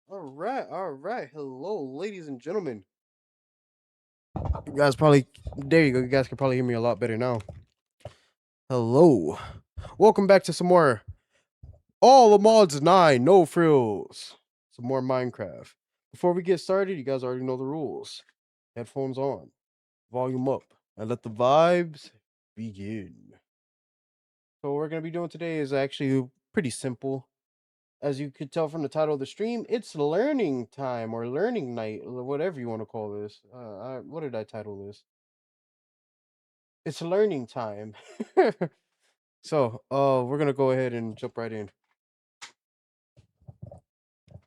All right. Hello, ladies and gentlemen. You guys probably there you go. You guys can probably hear me a lot better now. Hello. Welcome back to some more All the Mods 9, no frills. Some more Minecraft. Before we get started, you guys already know the rules. Headphones on, volume up, and let the vibes begin. So what we're gonna be doing today is actually pretty simple. As you could tell from the title of the stream, it's learning time or learning night, or whatever you want to call this. What did I title this? It's learning time. So, we're gonna go ahead and jump right in.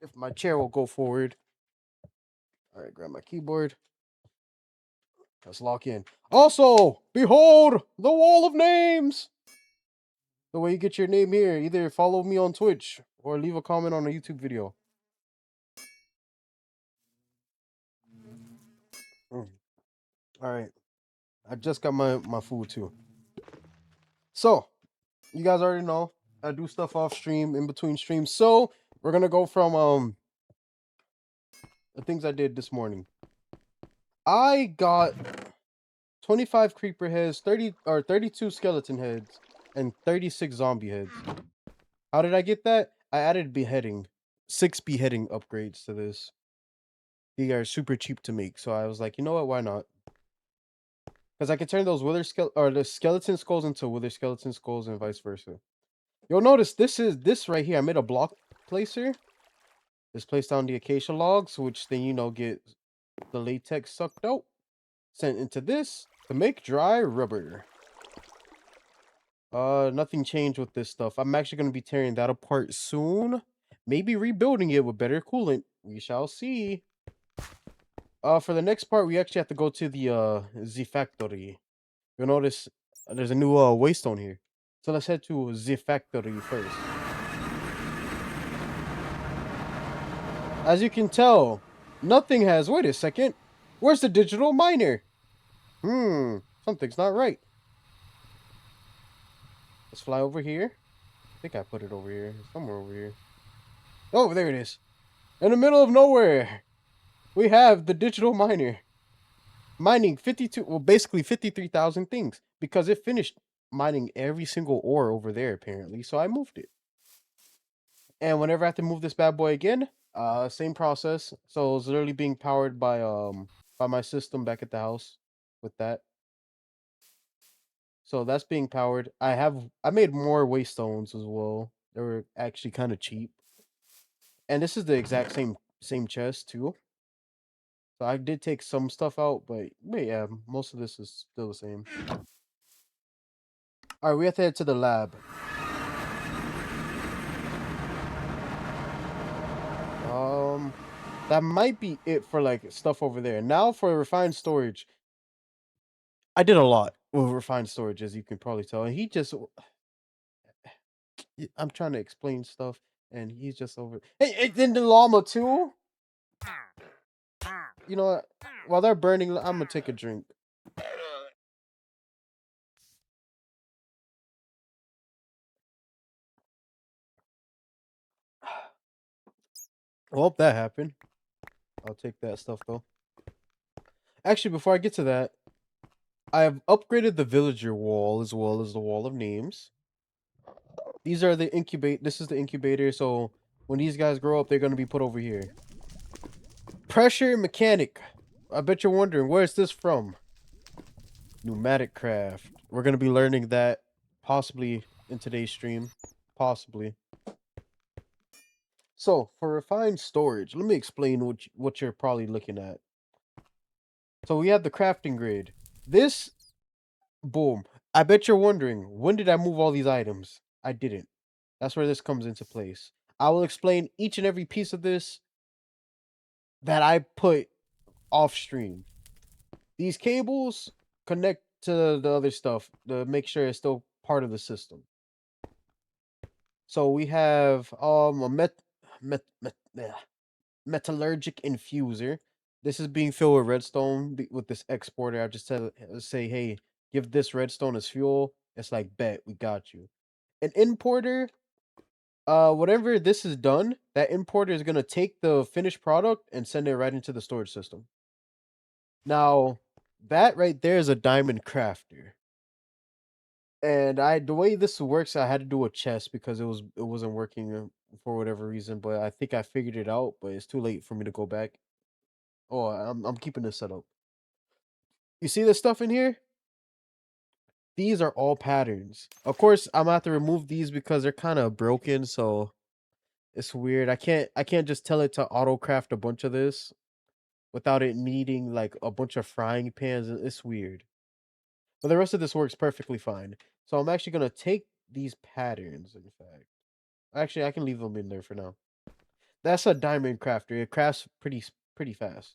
If my chair will go forward. All right, grab my keyboard. Let's lock in. Also, behold the wall of names. The way you get your name here, either follow me on Twitch or leave a comment on a YouTube video. Mm. All right, I just got my food too. So, you guys already know I do stuff off stream, in between streams. So we're gonna go from the things I did this morning. I got 25 creeper heads, 32 skeleton heads, and 36 zombie heads. How did I get that? I added beheading, 6 beheading upgrades to this. They are super cheap to make, so I was like, you know what? Why not? Because I can turn those the skeleton skulls into wither skeleton skulls and vice versa. You'll notice this right here. I made a block placer. This placed down the acacia logs, which then get the latex sucked out, sent into this to make dry rubber. Nothing changed with this stuff. I'm actually going to be tearing that apart soon. Maybe rebuilding it with better coolant. We shall see. For the next part, we actually have to go to the factory. You'll notice there's a new waystone here. So let's head to the factory first. As you can tell, nothing has. Wait a second. Where's the digital miner? Something's not right. Let's fly over here. I think I put it over here. Somewhere over here. Oh, there it is. In the middle of nowhere, we have the digital miner. Mining 52, well, basically 53,000 things. Because it finished mining every single ore over there, apparently. So I moved it. And whenever I have to move this bad boy again, same process. So it's literally being powered by my system back at the house with that. So that's being powered. I made more waystones as well. They were actually kind of cheap. And this is the exact same chest too. So I did take some stuff out, but yeah, most of this is still the same. All right, we have to head to the lab. That might be it for like stuff over there. Now for refined storage. I did a lot with refined storage, as you can probably tell. And I'm trying to explain stuff, and he's just over. Hey, then the llama too. You know what? While they're burning, I'm gonna take a drink. Well, that happened. I'll take that stuff though. Actually, before I get to that, I have upgraded the villager wall as well as the wall of names. These are the incubate. This is the incubator. So when these guys grow up, they're gonna be put over here. Pressure mechanic. I bet you're wondering, where's this from? Pneumatic craft. We're gonna be learning that possibly in today's stream. Possibly. So for refined storage, let me explain what you're probably looking at. So we have the crafting grid. This, boom. I bet you're wondering, when did I move all these items? I didn't. That's where this comes into place. I will explain each and every piece of this that I put off stream. These cables connect to the other stuff to make sure it's still part of the system. So we have a metallurgic infuser. This is being filled with redstone with this exporter. I just say, hey, give this redstone as fuel. It's like, bet, we got you. An importer, Whatever this is done, that importer is gonna take the finished product and send it right into the storage system. Now, that right there is a diamond crafter. And the way this works, I had to do a chest because it wasn't working for whatever reason. But I think I figured it out. But it's too late for me to go back. Oh, I'm keeping this set up. You see this stuff in here? These are all patterns. Of course, I'm gonna have to remove these because they're kind of broken. So it's weird. I can't just tell it to auto craft a bunch of this without it needing like a bunch of frying pans. It's weird. But the rest of this works perfectly fine. So I'm actually gonna take these patterns. In fact, actually, I can leave them in there for now. That's a diamond crafter. It crafts pretty fast.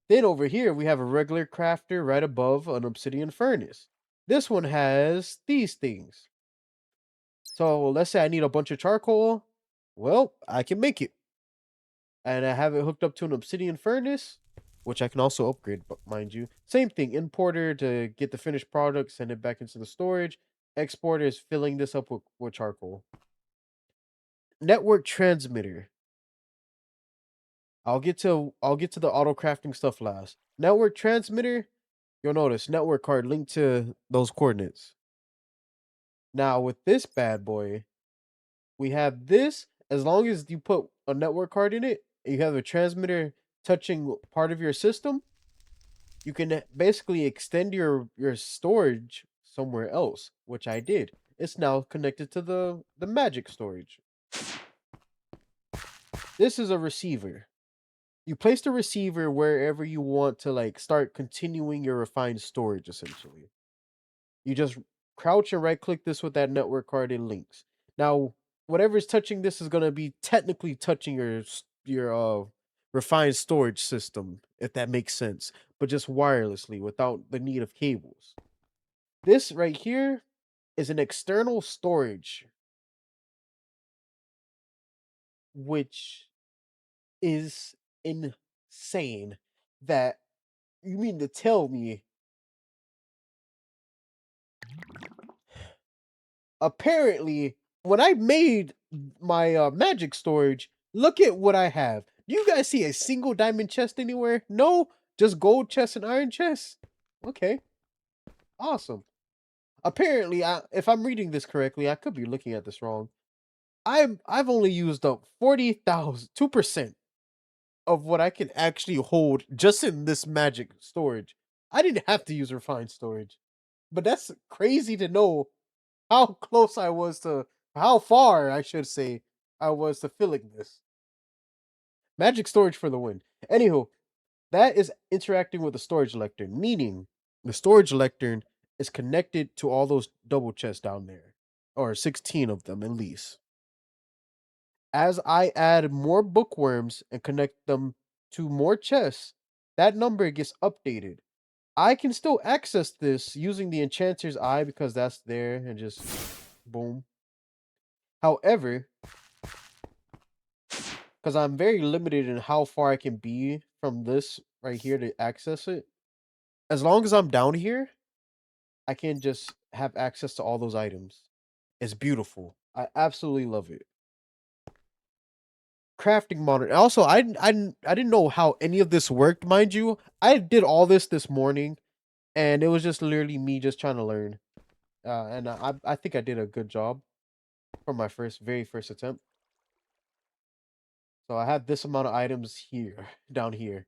Then over here we have a regular crafter right above an obsidian furnace. This one has these things. So let's say I need a bunch of charcoal. Well, I can make it. And I have it hooked up to an obsidian furnace, which I can also upgrade, mind you. Same thing, importer to get the finished product, send it back into the storage. Exporter is filling this up with charcoal. Network transmitter. I'll get to the auto crafting stuff last. Network transmitter, you'll notice network card linked to those coordinates. Now with this bad boy, we have this. As long as you put a network card in it, you have a transmitter touching part of your system, you can basically extend your storage somewhere else, which I did. It's now connected to the magic storage. This is a receiver. You place the receiver wherever you want to like start continuing your refined storage essentially. You just crouch and right click this with that network card and links. Now, whatever's touching this is going to be technically touching your refined storage system, if that makes sense, but just wirelessly without the need of cables. This right here is an external storage, which is insane. That you mean to tell me apparently when I made my magic storage, look at what I have. Do you guys see a single diamond chest anywhere? No, just gold chests and iron chests. Okay, awesome. Apparently, if I'm reading this correctly, I could be looking at this wrong. I've only used up 2% of what I can actually hold just in this magic storage. I didn't have to use refined storage, but that's crazy to know how close I was to how far I should say I was to filling this. Magic storage for the win. Anywho, that is interacting with the storage lectern, meaning the storage lectern is connected to all those double chests down there, or 16 of them at least. As I add more bookworms and connect them to more chests, that number gets updated. I can still access this using the enchanter's eye because that's there and just boom. However, because I'm very limited in how far I can be from this right here to access it. As long as I'm down here, I can just have access to all those items. It's beautiful. I absolutely love it. Crafting monitor. Also, I didn't know how any of this worked, mind you. I did all this morning, and it was just literally me just trying to learn. And I think I did a good job for my very first attempt. So I have this amount of items here, down here.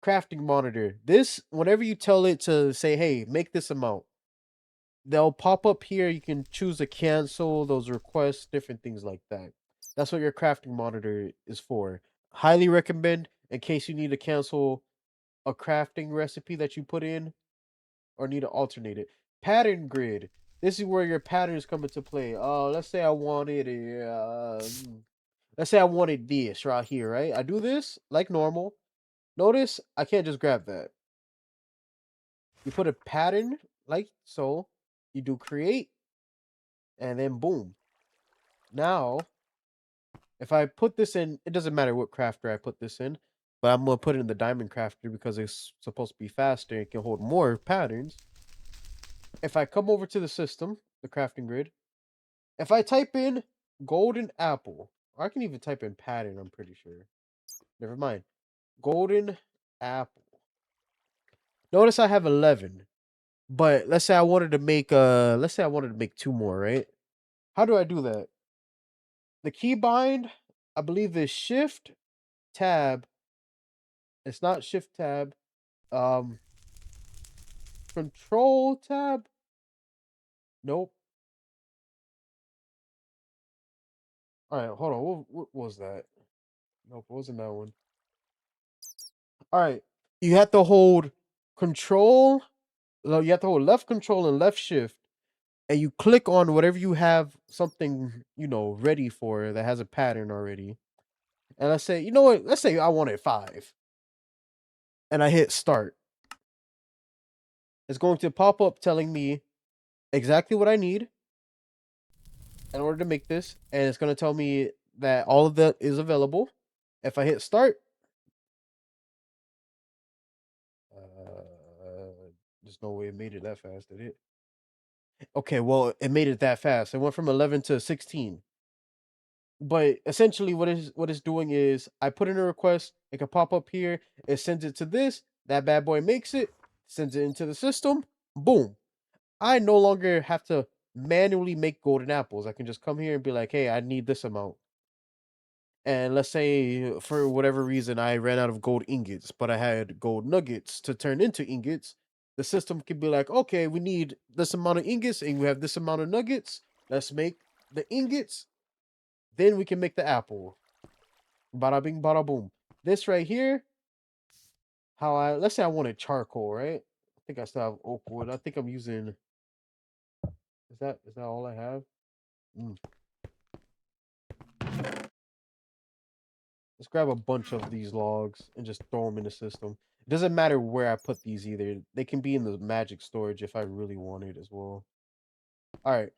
Crafting monitor. This, whenever you tell it to say, hey, make this amount, they'll pop up here. You can choose to cancel those requests, different things like that. That's what your crafting monitor is for. Highly recommend in case you need to cancel a crafting recipe that you put in or need to alternate it. Pattern grid. This is where your patterns come into play. Let's say I wanted let's say I wanted this right here, right? I do this like normal. Notice I can't just grab that. You put a pattern like so. You do create, and then boom. Now, if I put this in, it doesn't matter what crafter I put this in, but I'm gonna put it in the diamond crafter because it's supposed to be faster. It can hold more patterns. If I come over to the system, the crafting grid, If I type in golden apple, or I can even type in pattern, I'm pretty sure. Never mind. Golden apple. Notice I have 11. But let's say I wanted to make two more, right? How do I do that? The keybind, I believe, is shift tab. It's not shift tab. Um Control tab. Nope. All right, hold on. What was that? Nope, it wasn't that one. All right. You have to hold control. No, you have to hold left control and left shift, and you click on whatever you have something, ready for that has a pattern already. And let's say, you know what? Let's say I wanted 5. And I hit start. It's going to pop up telling me exactly what I need in order to make this. And it's going to tell me that all of that is available. If I hit start, there's no way it made it that fast, did it? Okay, well, it made it that fast. It went from 11 to 16. But essentially, what it's doing is I put in a request. It can pop up here. It sends it to this. That bad boy makes it, sends it into the system. Boom. I no longer have to manually make golden apples. I can just come here and be like, hey, I need this amount. And let's say for whatever reason I ran out of gold ingots, but I had gold nuggets to turn into ingots. The system can be like, okay, we need this amount of ingots and we have this amount of nuggets. Let's make the ingots. Then we can make the apple. Bada bing, bada boom. This right here, let's say I wanted charcoal, right? I think I still have oak wood. I think I'm using, is that all I have? Mm. Let's grab a bunch of these logs and just throw them in the system. It doesn't matter where I put these either. They can be in the magic storage if I really want it as well. All right.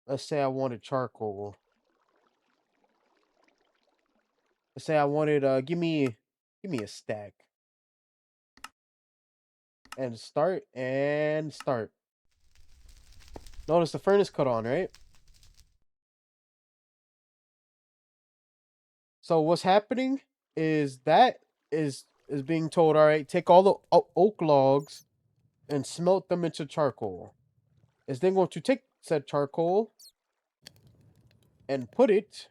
Let's say I wanted charcoal. Let's say I wanted give me a stack. And start. Notice the furnace cut on, right? So what's happening is that is being told, all right, take all the oak logs and smelt them into charcoal. It's then going to take said charcoal and put it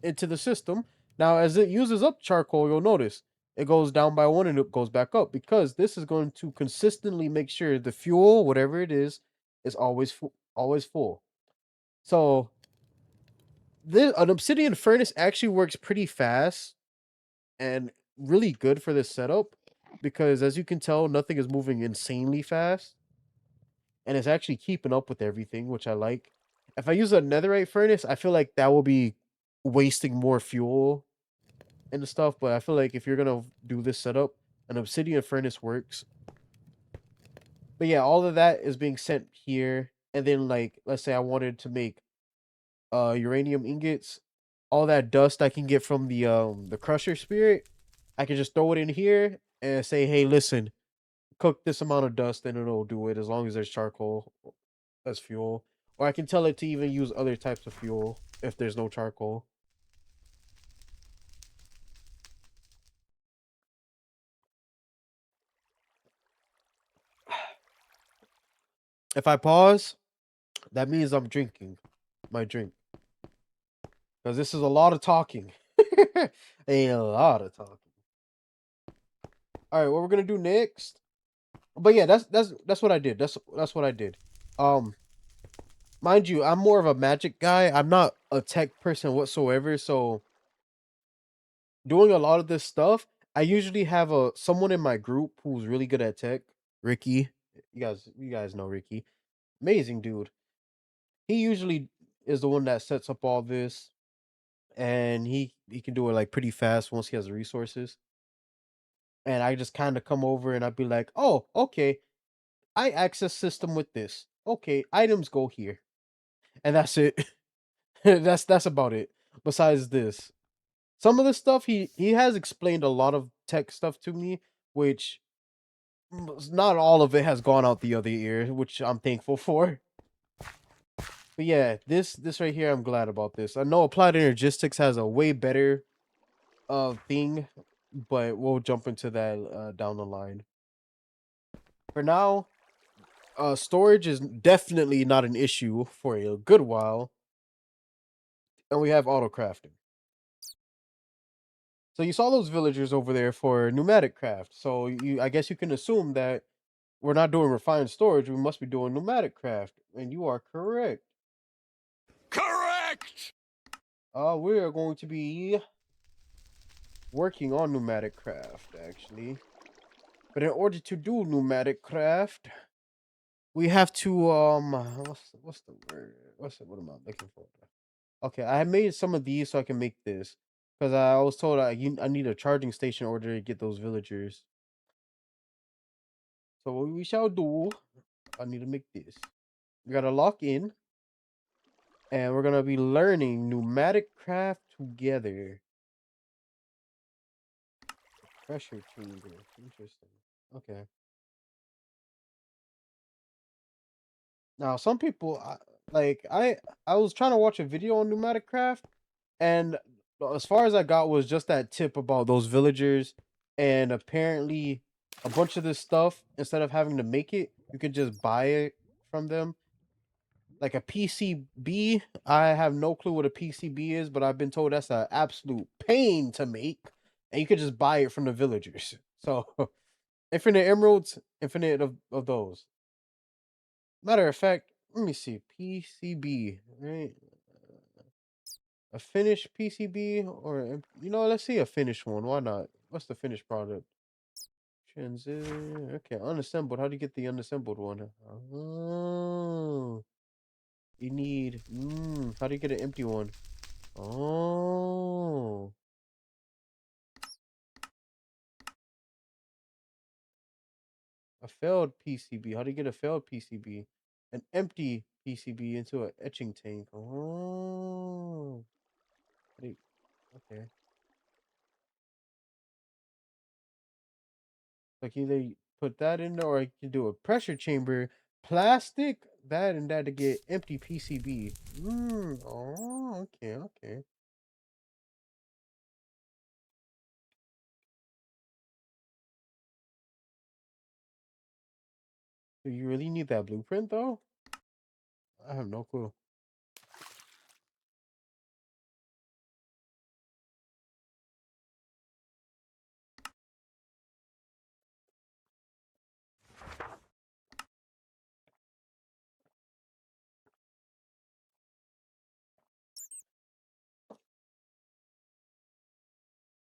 into the system. Now, as it uses up charcoal, you'll notice it goes down by 1 and it goes back up because this is going to consistently make sure the fuel, whatever it is always full. So an obsidian furnace actually works pretty fast and really good for this setup because, as you can tell, nothing is moving insanely fast and it's actually keeping up with everything, which I like. If I use a netherite furnace, I feel like that will be wasting more fuel and stuff, but I feel like if you're gonna do this setup, an obsidian furnace works. But yeah, all of that is being sent here, and then like let's say I wanted to make uranium ingots, all that dust I can get from the crusher spirit, I can just throw it in here and say, hey, listen, cook this amount of dust and it'll do it as long as there's charcoal as fuel. Or I can tell it to even use other types of fuel if there's no charcoal. If I pause, that means I'm drinking my drink. Because this is a lot of talking. A lot of talking. All right, what we're gonna do next? But yeah, that's what I did. That's what I did. Mind you, I'm more of a magic guy. I'm not a tech person whatsoever. So doing a lot of this stuff, I usually have someone in my group who's really good at tech. Ricky, you guys know Ricky, amazing dude. He usually is the one that sets up all this, and he can do it like pretty fast once he has the resources. And I just kind of come over and I'd be like, oh, okay, I access system with this. Okay, items go here, and that's it. That's about it. Besides this, some of the stuff he has explained a lot of tech stuff to me, which not all of it has gone out the other ear, which I'm thankful for. But yeah, this right here, I'm glad about this. I know Applied Energistics has a way better thing, but we'll jump into that down the line. For now, storage is definitely not an issue for a good while, and we have auto crafting. So you saw those villagers over there for pneumatic craft. So I guess you can assume that we're not doing refined storage. We must be doing pneumatic craft, and you are correct. Correct! We are going to be working on pneumatic craft, actually. But in order to do pneumatic craft, we have to what's the word? What am I looking for? Okay, I made some of these so I can make this because I was told I need a charging station in order to get those villagers. So what we shall do, I need to make this. We gotta lock in, and we're gonna be learning pneumatic craft together. Pressure chamber, interesting. Okay. Now some people I was trying to watch a video on pneumatic craft, and as far as I got was just that tip about those villagers, and apparently a bunch of this stuff, instead of having to make it, you could just buy it from them. Like a PCB, I have no clue what a PCB is, but I've been told that's an absolute pain to make, and you could just buy it from the villagers. So infinite emeralds, infinite of those. Matter of fact, let me see. PCB, right? A finished PCB or let's see a finished one. Why not? What's the finished product? Transit. Okay, unassembled. How do you get the unassembled one? Oh, you need. How do you get an empty one? Oh, a failed PCB. How do you get a failed PCB? An empty PCB into an etching tank. Oh, okay. Like either you put that in there or you can do a pressure chamber, plastic, that and that to get empty PCB. Oh, okay, okay. Do you really need that blueprint though? I have no clue.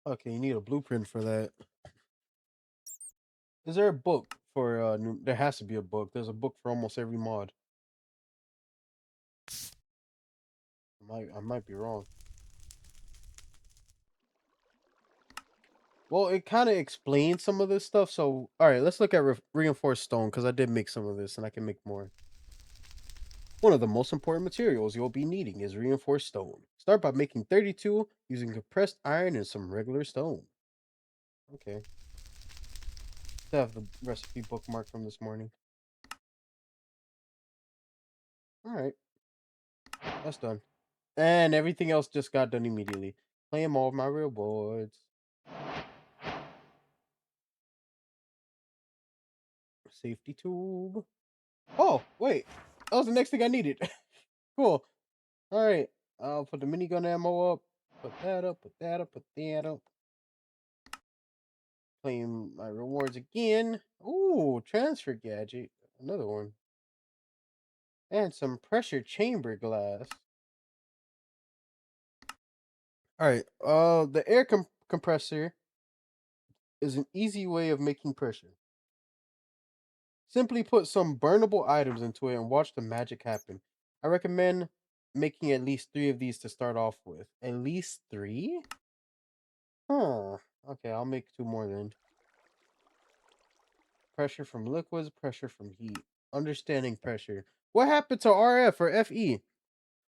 Okay, you need a blueprint for that. Is there a book for there has to be a book. There's a book for almost every mod. I might be wrong. Well, it kind of explains some of this stuff. So, all right, let's look at reinforced stone because I did make some of this and I can make more. One of the most important materials you'll be needing is reinforced stone. Start by making 32 using compressed iron and some regular stone. Okay. I have the recipe bookmark from this morning. Alright, that's done. And everything else just got done immediately. Claim all of my rewards. Safety tube. Oh, wait. That was the next thing I needed. Cool. Alright. I'll put the minigun ammo up. Put that up, put that up, put that up. Claim my rewards again. Ooh, transfer gadget. Another one. And some pressure chamber glass. Alright, the air compressor is an easy way of making pressure. Simply put some burnable items into it and watch the magic happen. I recommend making at least 3 of these to start off with. At least 3? Huh. Okay, I'll make 2 more then. Pressure from liquids, pressure from heat. Understanding pressure. What happened to RF or FE?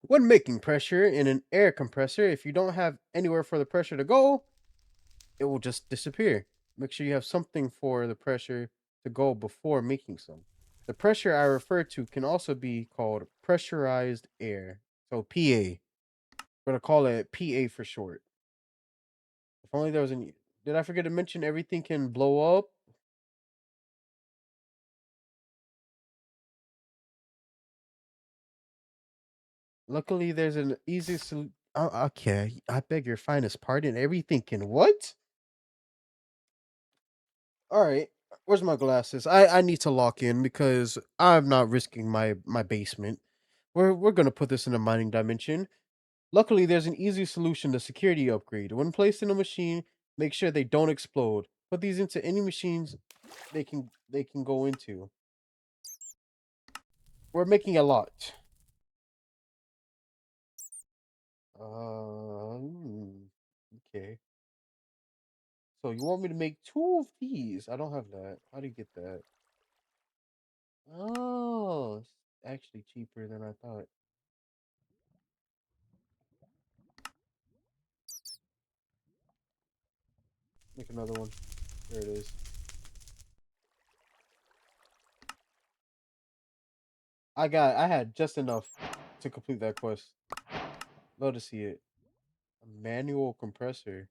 When making pressure in an air compressor, if you don't have anywhere for the pressure to go, it will just disappear. Make sure you have something for the pressure to go before making some. The pressure I refer to can also be called pressurized air. So PA. We're gonna call it PA for short. If only there was an. Did I forget to mention everything can blow up? Luckily, there's an easy solution. Oh, okay, I beg your finest pardon. Everything can what? All right. Where's my glasses? I need to lock in because I'm not risking my basement. We're gonna put this in a mining dimension. Luckily, there's an easy solution to security upgrade. When placed in a machine, make sure they don't explode. Put these into any machines they can go into. We're making a lot. Okay. So you want me to make two of these? I don't have that. How do you get that? Oh, it's actually cheaper than I thought. Make another one. There it is. I had just enough to complete that quest. Love to see it. A manual compressor.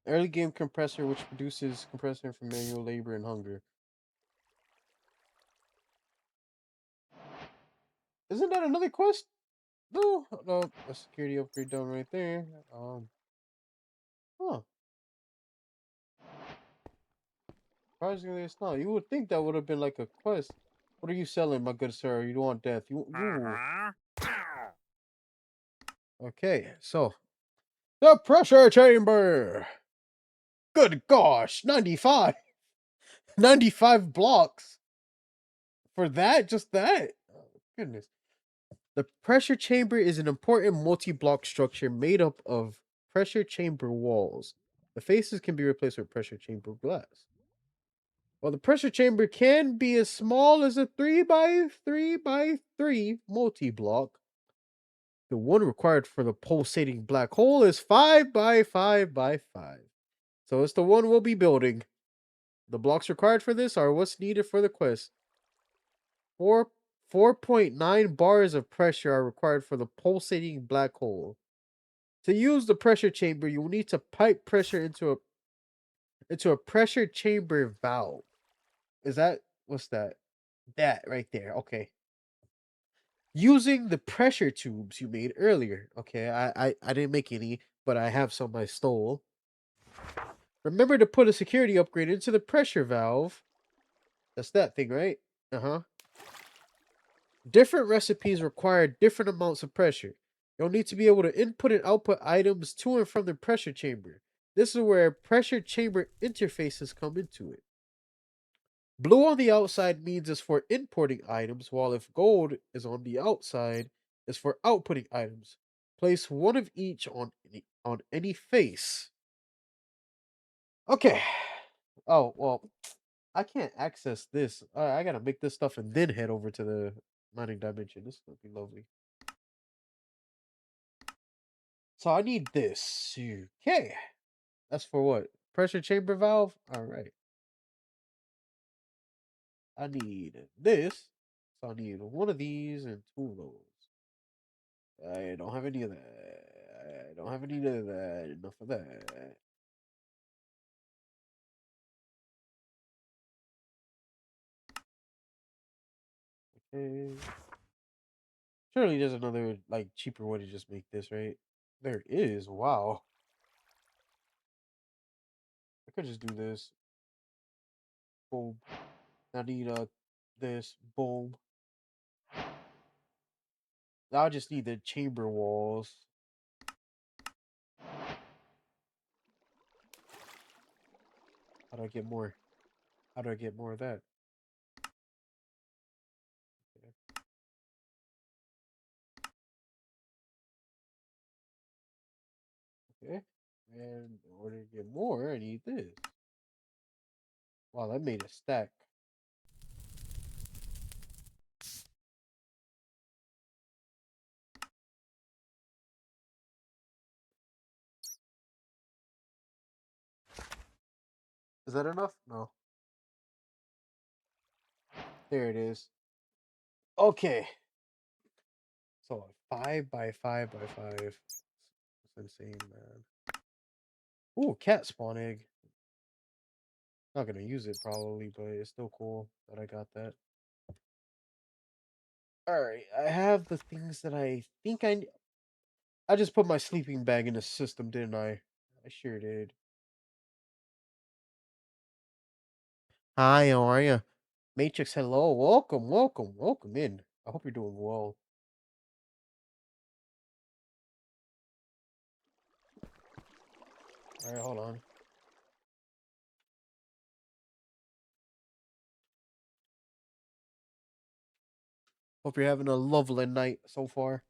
Early game compressor which produces compressor from manual labor and hunger. Isn't that another quest? No, no, a security upgrade done right there. Huh. Surprisingly, it's not. You would think that would have been like a quest. What are you selling, my good sir? You don't want death. You. Ooh. Okay, so the pressure chamber. Good gosh, 95. 95 blocks for that. Just that. Oh, goodness. The pressure chamber is an important multi-block structure made up of pressure chamber walls. The faces can be replaced with pressure chamber glass. While the pressure chamber can be as small as a 3 by 3 by 3 multi-block, the one required for the pulsating black hole is 5 by 5 by 5. So it's the one we'll be building. The blocks required for this are what's needed for the quest. 4.9 bars of pressure are required for the pulsating black hole. To use the pressure chamber, you will need to pipe pressure into a pressure chamber valve. Is that what's that? That right there. Okay. Using the pressure tubes you made earlier. Okay, I didn't make any, but I have some I stole. Remember to put a security upgrade into the pressure valve. That's that thing, right? Uh-huh. Different recipes require different amounts of pressure. You'll need to be able to input and output items to and from the pressure chamber. This is where pressure chamber interfaces come into it. Blue on the outside means it's for importing items, while if gold is on the outside, is for outputting items. Place one of each on any face. Okay. Oh well, I can't access this. I gotta make this stuff and then head over to the mining dimension. This is gonna be lovely. So I need this. Okay. That's for what? Pressure chamber valve? Alright. I need this. So I need one of these and two of those. I don't have any of that. I don't have any of that. Enough of that. Okay. Surely there's another like cheaper way to just make this, right? There is. Wow. I could just do this. Boom. I need this. Boom. Now I just need the chamber walls. How do I get more? How do I get more of that? Okay. Okay. And in order to get more, I need this. Wow, that made a stack. Is that enough? No. There it is. Okay. So 5 by 5 by 5. That's insane, man. Ooh, cat spawn egg. Not gonna use it probably, but it's still cool that I got that. Alright, I have the things that I think I just put my sleeping bag in the system, didn't I? I sure did. Hi, how are you? Matrix, hello. Welcome, welcome, welcome in. I hope you're doing well. Alright, hold on. Hope you're having a lovely night so far.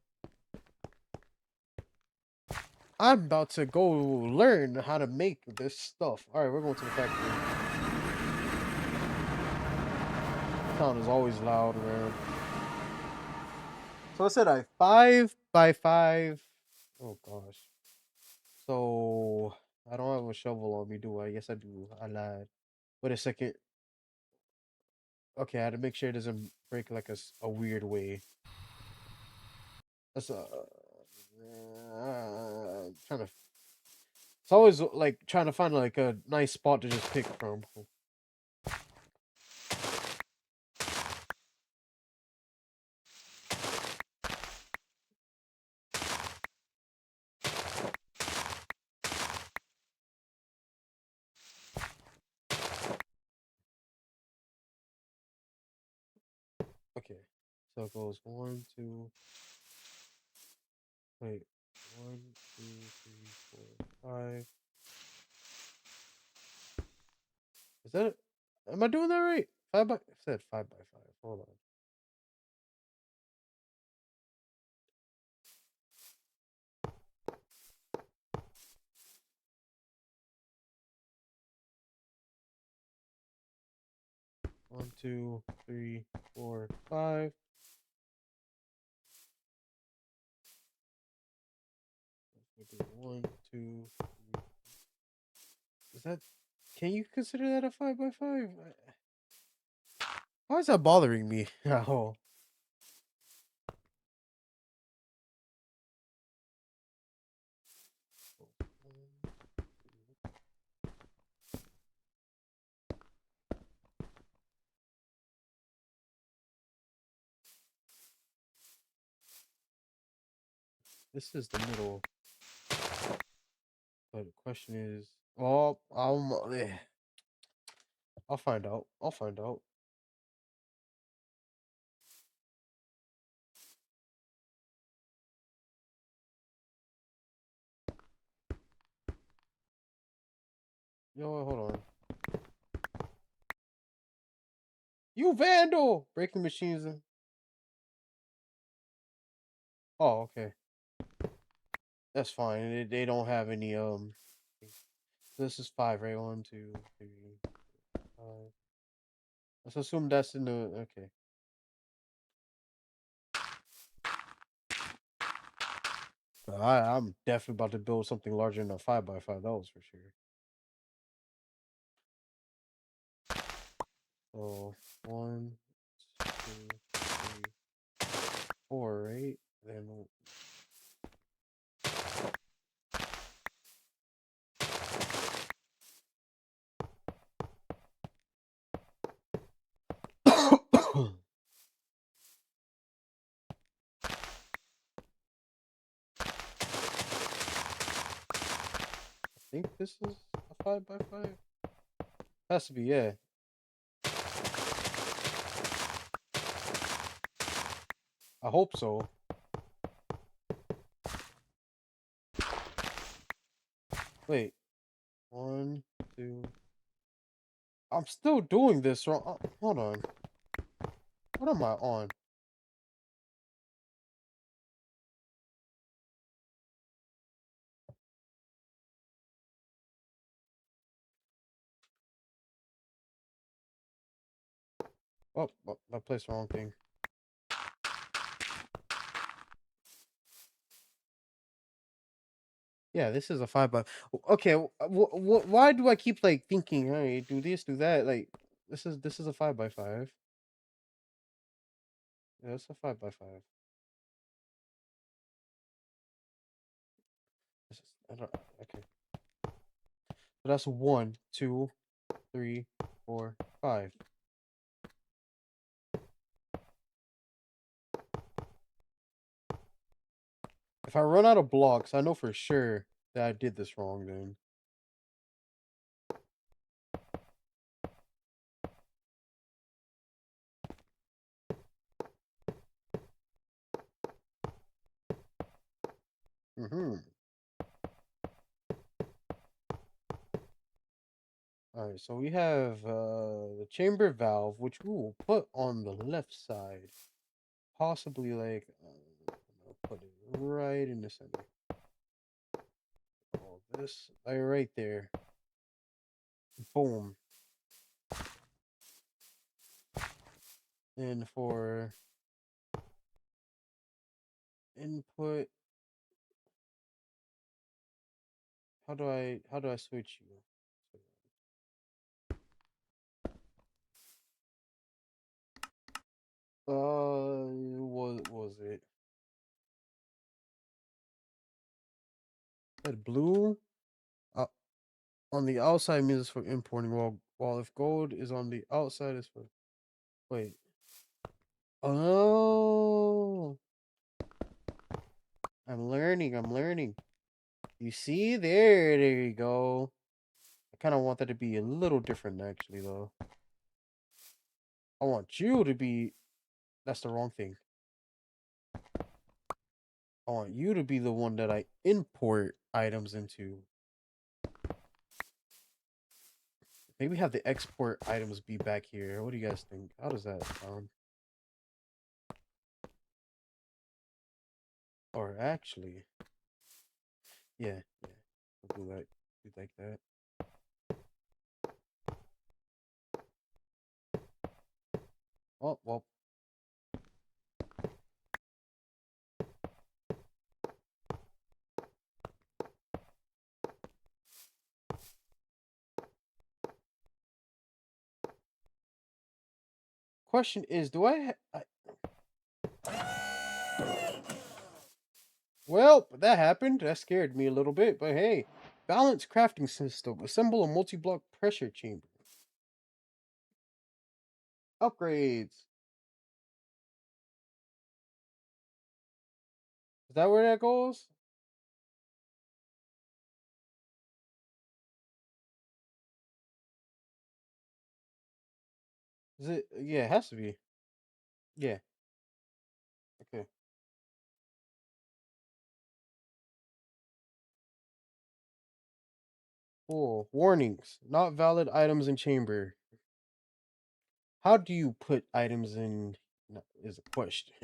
I'm about to go learn how to make this stuff. Alright, we're going to the factory. Sound is always loud around. So I said I 5 by 5. Oh gosh. So I don't have a shovel on me, do I? Yes, I do. I lied. Wait a second. Okay, I had to make sure it doesn't break like a weird way. That's trying to. It's always like trying to find like a nice spot to just pick from. Okay, so it goes 1, 2. Wait, 1, 2, 3, 4, 5. Is that it? Am I doing that right? I said 5 by 5. Hold on. One, 2, 3, 4, 5. We'll do 1, 2, 3. Is that? Can you consider that a 5 by 5? Why is that bothering me? Oh, this is the middle. But the question is, oh, I'll find out. I'll find out. Yo, hold on. You vandal! Breaking machines. Oh, okay. That's fine. They don't have any This is 5, right? 1, 2, 3, 5. Let's assume that's in the okay. I'm definitely about to build something larger than a 5 by 5. That was for sure. So 1, 2, 3, 4, right? Then I think this is a 5 by 5. Has to be, yeah. I hope so. Wait. 1, 2. I'm still doing this wrong. Hold on. What am I on? Oh, I placed the wrong thing. Yeah, this is a 5 by. Okay, why do I keep like thinking, hey, do this, do that? Like, this is a 5 by 5. Yeah, it's a 5x5. I don't. Okay. So that's 1, 2, 3, 4, 5. If I run out of blocks, I know for sure that I did this wrong then. Alright, so we have the chamber valve, which we will put on the left side. Possibly like, I'll put it right in the center. All this, like right there. Boom. And for input, how do I switch you? What was it? That blue on the outside means for importing, while if gold is on the outside is for wait. Oh, I'm learning. You see there you go. I kind of want that to be a little different actually though. I want you to be that's the wrong thing. I want you to be the one that I import items into. Maybe have the export items be back here. What do you guys think? How does that sound? Or actually, yeah. We'll do that. Do like that. Oh, well. Question is, do Well, that happened. That scared me a little bit, but hey. Balanced crafting system. Assemble a multi-block pressure chamber. Upgrades. Is that where that goes? Is it? Yeah, it has to be. Yeah. Okay. Cool. Warnings. Not valid items in chamber. How do you put items in? No, is a question.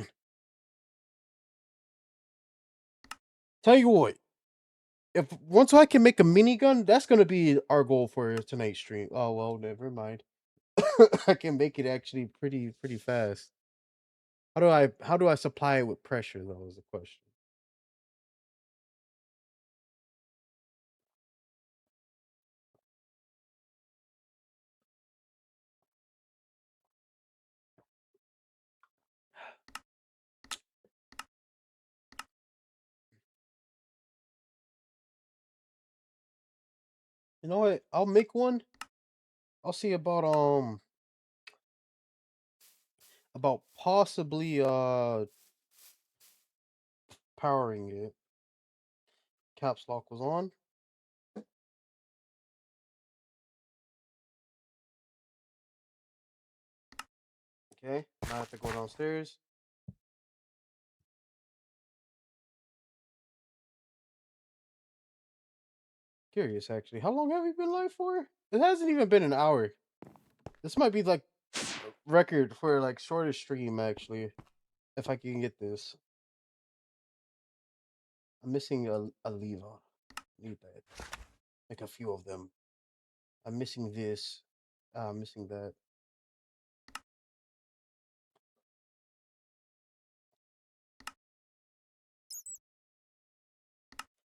Tell you what. If once I can make a minigun, that's gonna be our goal for tonight's stream. Oh well, never mind. I can make it actually pretty fast. How do I supply it with pressure though is the question. You know what? I'll make one. I'll see about possibly powering it. Caps lock was on. Okay. Now I have to go downstairs. Curious actually. How long have you been live for? It hasn't even been an hour. This might be like record for like shortest stream actually. If I can get this. I'm missing a lever. Need that. Like a few of them. I'm missing this. I'm missing that.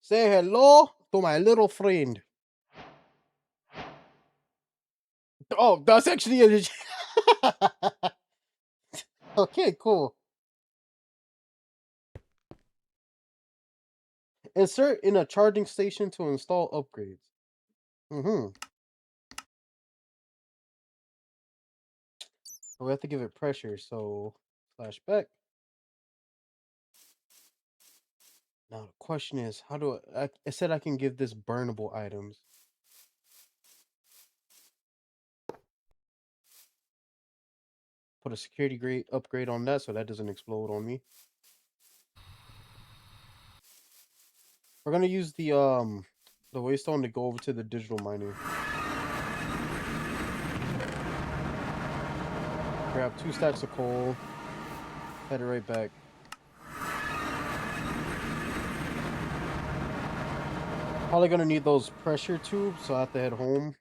Say hello to my little friend. Oh, that's actually a okay, cool. Insert in a charging station to install upgrades. We have to give it pressure, so slash back. Now the question is, how do I said I can give this burnable items. Put a security grade upgrade on that so that doesn't explode on me. We're gonna use the waystone to go over to the digital miner. Grab 2 stacks of coal. Head it right back. Probably gonna need those pressure tubes, so I have to head home.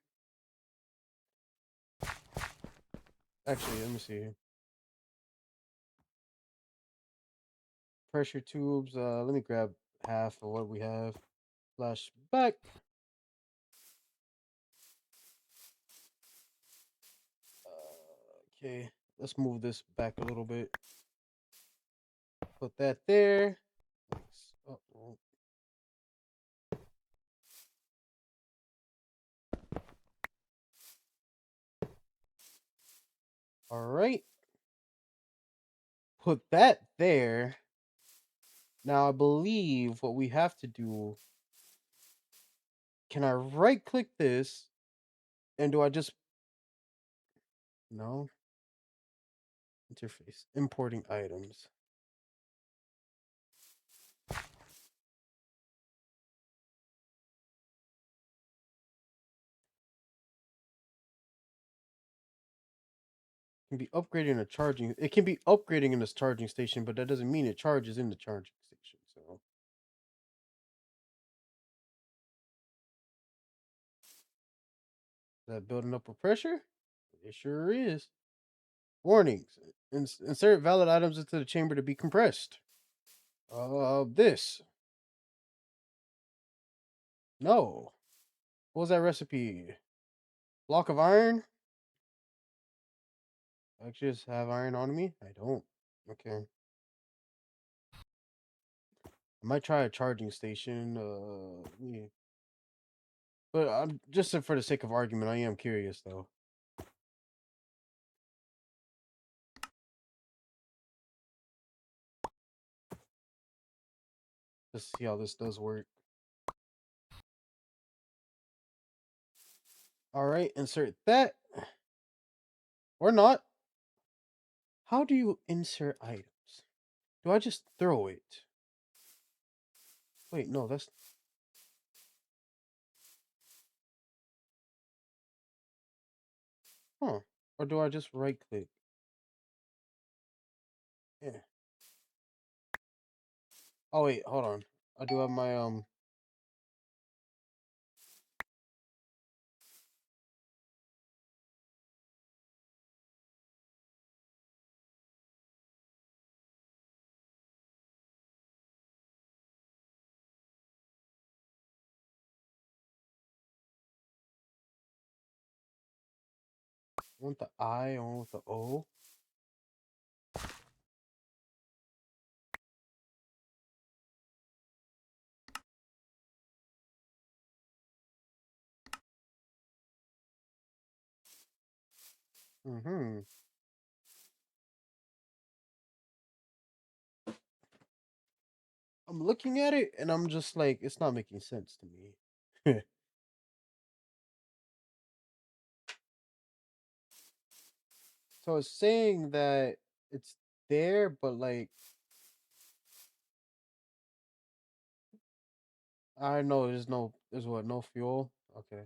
Actually, let me see. Pressure tubes. Let me grab half of what we have. Flash back. Okay, let's move this back a little bit. Put that there. Oh. All right. Put that there. Now I believe what we have to do. Can I right click this? And do I just no interface importing items? Can be upgrading a charging. It can be upgrading in this charging station, but that doesn't mean it charges in the charging station. So is that building up a pressure? It sure is. Warnings: insert valid items into the chamber to be compressed. This. No. What was that recipe? Block of iron? I just have iron on me? I don't. Okay. I might try a charging station. Yeah. But I'm just for the sake of argument, I am curious though. Let's see how this does work. All right, insert that. Or not. How do you insert items? Do I just throw it? Wait, no, that's... Huh. Or do I just right click? Yeah. Oh, wait, hold on. I do have my, I want the I, I want the O. Mm-hmm. I'm looking at it and I'm just like, it's not making sense to me. So it's saying that it's there, but like, I know there's what, no fuel? Okay.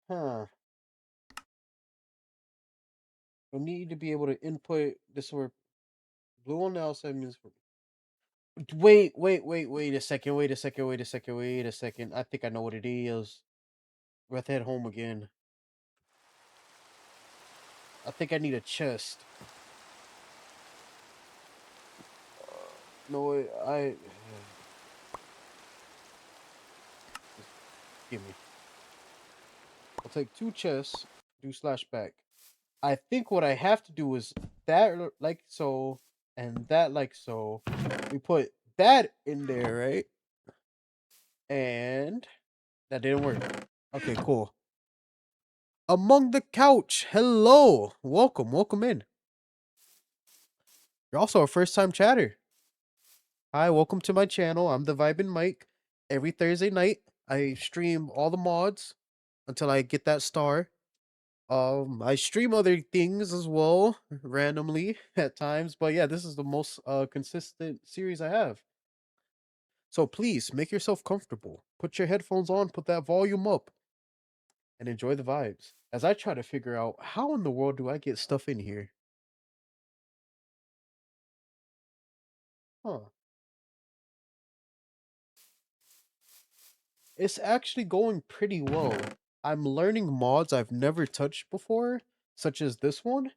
Huh. You need to be able to input this where blue on the outside means. Wait a second. Wait a second. I think I know what it is. Let's head home again. I think I need a chest. No, I. Give me. I'll take 2 chests. Do slash back. I think what I have to do is that like so, and that like so. We put that in there, right? And that didn't work. Okay, cool. Among the couch. Hello. Welcome in. You're also a first time chatter. Hi, welcome to my channel. I'm the VibinMike. Every Thursday night, I stream all the mods until I get that star. I stream other things as well, randomly at times. But yeah, this is the most consistent series I have. So please make yourself comfortable. Put your headphones on, put that volume up, and enjoy the vibes. As I try to figure out how in the world do I get stuff in here? Huh. It's actually going pretty well. I'm learning mods I've never touched before, such as this one.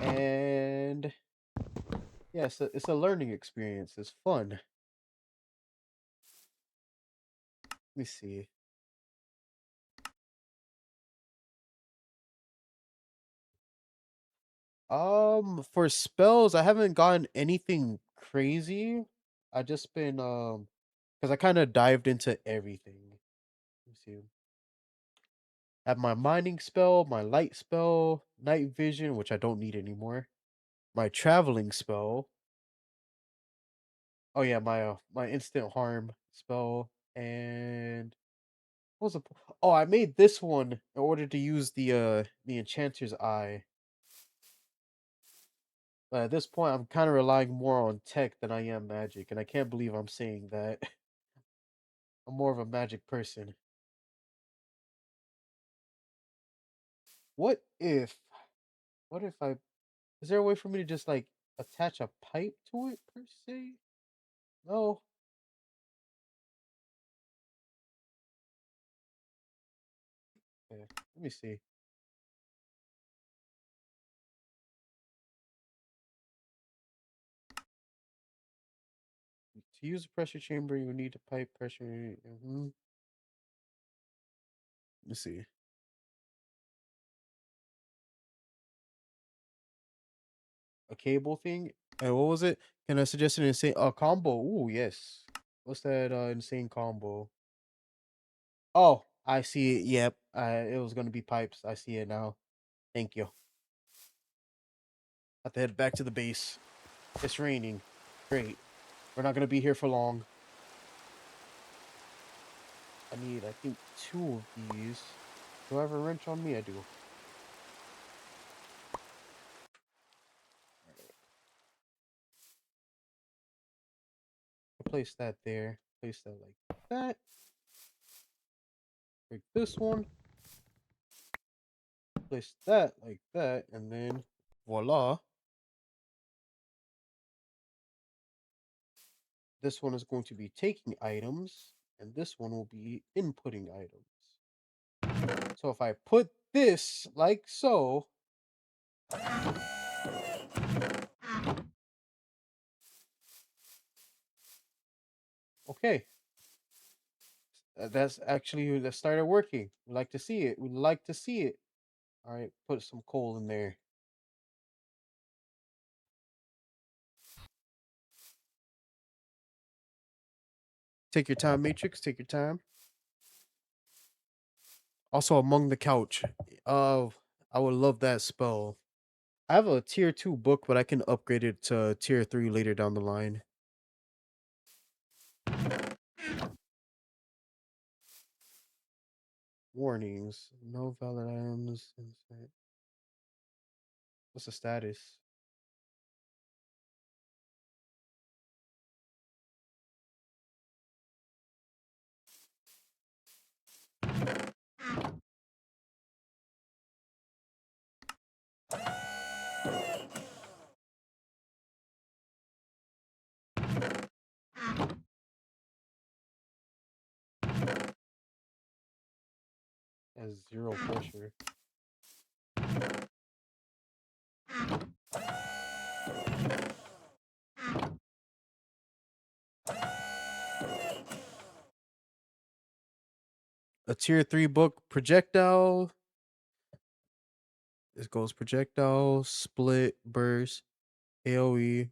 And yeah, it's a learning experience. It's fun. Let me see. For spells, I haven't gotten anything crazy. I just been because I kind of dived into everything. Let me see. I have my mining spell, my light spell, night vision, which I don't need anymore. My traveling spell. Oh yeah, my instant harm spell, and what was the oh, I made this one in order to use the enchanter's eye. But at this point, I'm kind of relying more on tech than I am magic, and I can't believe I'm saying that. I'm more of a magic person. What if what if I is there a way for me to just like attach a pipe to it per se? No. Okay, let me see. To use a pressure chamber, you need a pipe pressure. Let me see. A cable thing. And what was it? Can I suggest an insane combo? Ooh, yes. What's that insane combo? Oh, I see it. Yep. It was gonna be pipes. I see it now. Thank you. Have to head back to the base. It's raining. Great. We're not gonna be here for long. I need, I think, two of these. Do I have a wrench on me? I do. Place that there. Place that like that. Take this one. Place that like that, and then voila. This one is going to be taking items, and this one will be inputting items. So if I put this like so, okay, that's actually that started working. We'd like to see it. We'd like to see it. All right, put some coal in there. Take your time, Matrix. Take your time. Also, among the couch. Uh, I would love that spell. I have a tier 2 book, but I can upgrade it to tier 3 later down the line. Warnings. No valid items. What's the status? Has zero pressure. A tier 3 book. Projectile. This goes projectile, split, burst, AoE,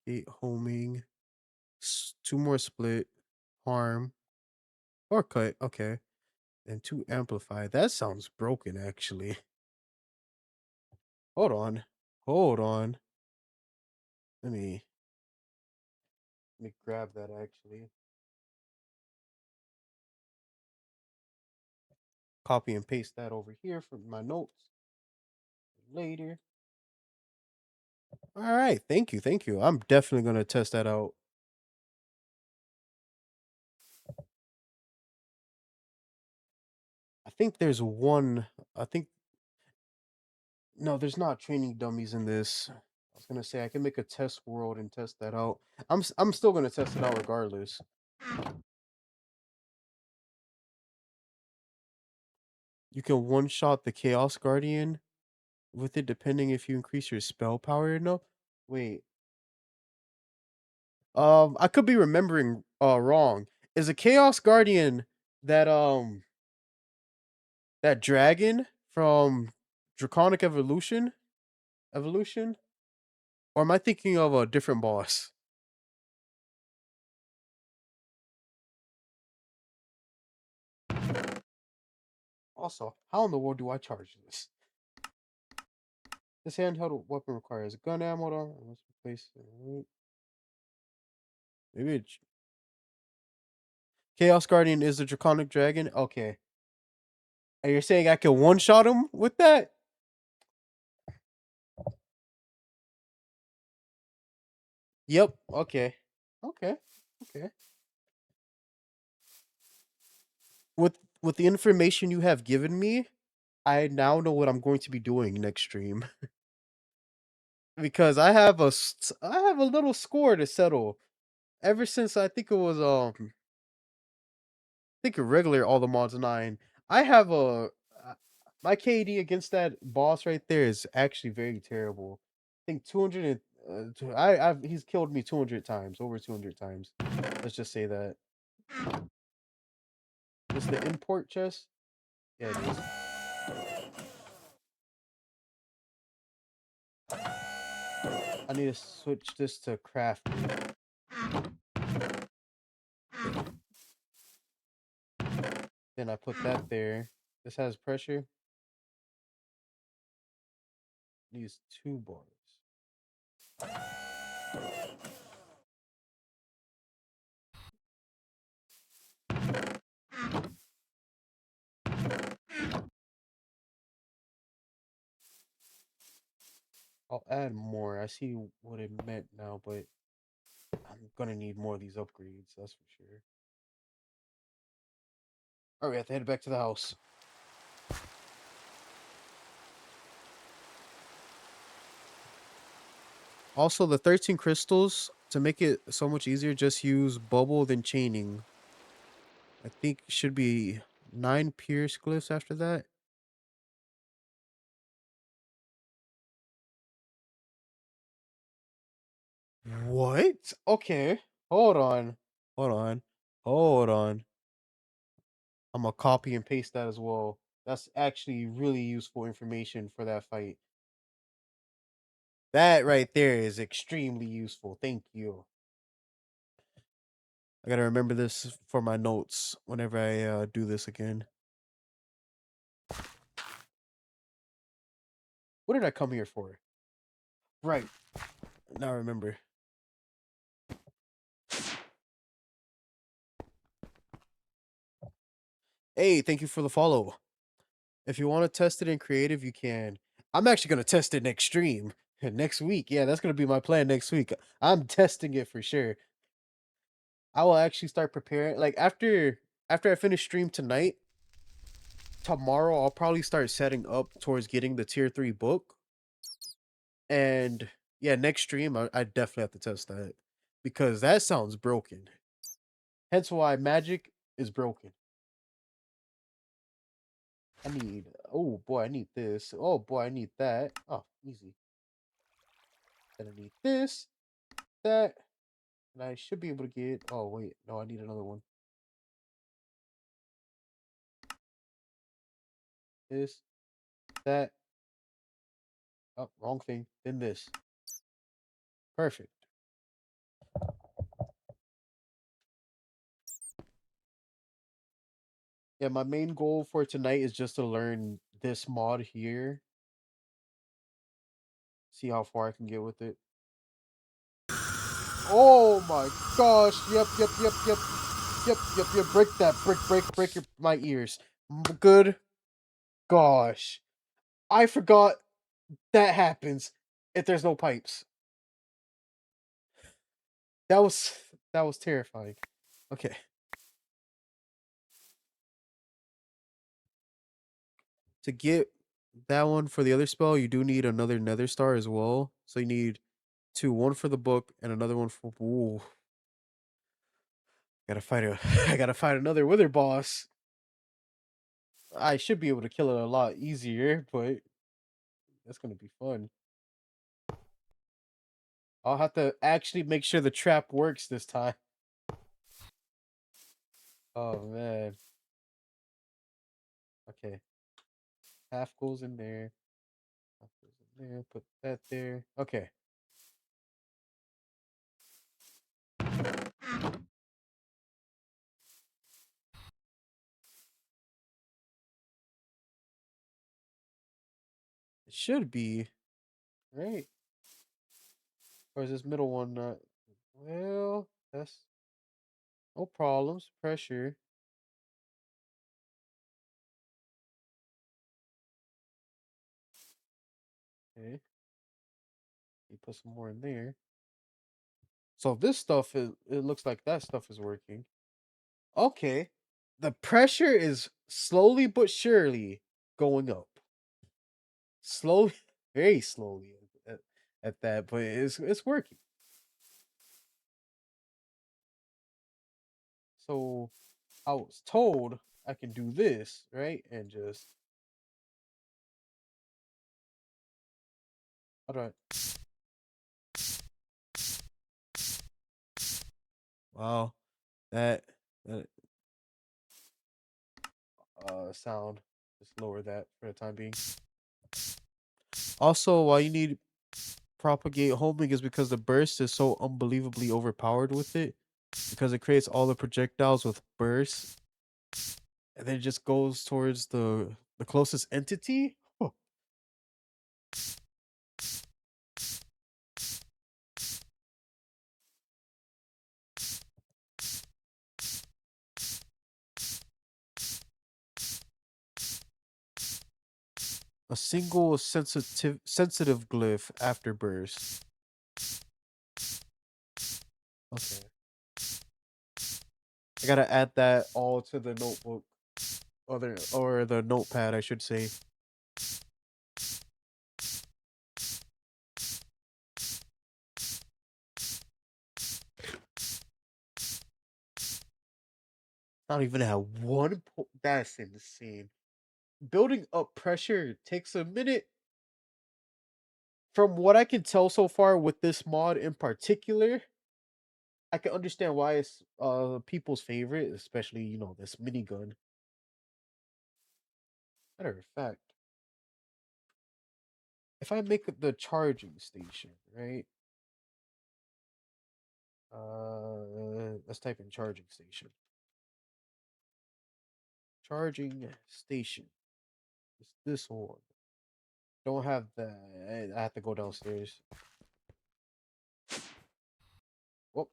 gate homing, Two more split, harm, or cut. Okay. And two amplify. That sounds broken, actually. Hold on. Hold on. Let me grab that actually. Copy and paste that over here for my notes later. All right. Thank you. Thank you. I'm definitely gonna test that out. I think there's one. I think no, there's not training dummies in this. I was gonna say I can make a test world and test that out. I'm still gonna test it out regardless. You can one shot the Chaos Guardian with it, depending if you increase your spell power enough. Wait, I could be remembering wrong. Is a Chaos Guardian that that dragon from Draconic Evolution? Or am I thinking of a different boss? Also, how in the world do I charge this? This handheld weapon requires gun ammo. I must replace. Maybe Chaos Guardian is the Draconic Dragon. Okay, and you're saying I can one shot him with that? Yep. Okay. Okay. Okay. With the information you have given me, I now know what I'm going to be doing next stream because I have a little score to settle. Ever since I think it was I think a regular all the mods 9. I have a my KD against that boss right there is actually very terrible. I think 200 and I've he's killed me 200 times, over 200 times. Let's just say that. Is the import chest? Yeah, it is. I need to switch this to craft. Then I put that there. This has pressure. Needs 2 bars. I'll add more. I see what it meant now, but I'm gonna need more of these upgrades, that's for sure. Alright, we have to head back to the house. Also, the 13 crystals, to make it so much easier, just use bubble then chaining. I think should be 9 pierce glyphs after that. What? Okay. Hold on. Hold on. Hold on. I'm gonna copy and paste that as well. That's actually really useful information for that fight. That right there is extremely useful. Thank you. I gotta remember this for my notes whenever I do this again. What did I come here for? Right. Now I remember. Hey, thank you for the follow. If you want to test it in creative, you can. I'm actually gonna test it next stream. Next week. Yeah, that's gonna be my plan next week. I'm testing it for sure. I will actually start preparing like after I finish stream tonight, tomorrow I'll probably start setting up towards getting the tier 3 book. And yeah, next stream I definitely have to test that because that sounds broken. Hence why magic is broken. I need oh boy, I need this. Oh boy, I need that. Oh, easy. Then I need this, that, and I should be able to get oh wait, no, I need another one. This, that. Oh, wrong thing. Then this. Perfect. Yeah, my main goal for tonight is just to learn this mod here. See how far I can get with it. Oh my gosh. Yep. Break that. Break my ears. Good gosh. I forgot that happens if there's no pipes. That was that was terrifying. Okay. To get that one for the other spell, you do need another Nether Star as well. So you need two, one for the book and another one for. Ooh, gotta fight a. I gotta fight another Wither boss. I should be able to kill it a lot easier, but that's gonna be fun. I'll have to actually make sure the trap works this time. Oh man. Okay. Half goes in there. Half goes in there. Put that there. Okay. It should be right. Or is this middle one not? Well, that's no problems. Pressure. Okay. You put some more in there. So this stuff is. It looks like that stuff is working. Okay. The pressure is slowly but surely going up. Slowly, very slowly at that, but it's working. So I was told I can do this, right? And just how do I wow that that sound. Just lower that for the time being. Also, why you need propagate homing is because the burst is so unbelievably overpowered with it. Because it creates all the projectiles with burst, and then it just goes towards the closest entity. Huh. A single sensitive glyph after burst. Okay. I gotta add that all to the notebook, or the notepad, I should say. Not even at one point. That's insane. Building up pressure takes a minute. From what I can tell so far with this mod in particular, I can understand why it's people's favorite, especially this minigun. Matter of fact, if I make the charging station, right? Let's type in charging station. Charging station. It's this one. Don't have that. I have to go downstairs. Oh,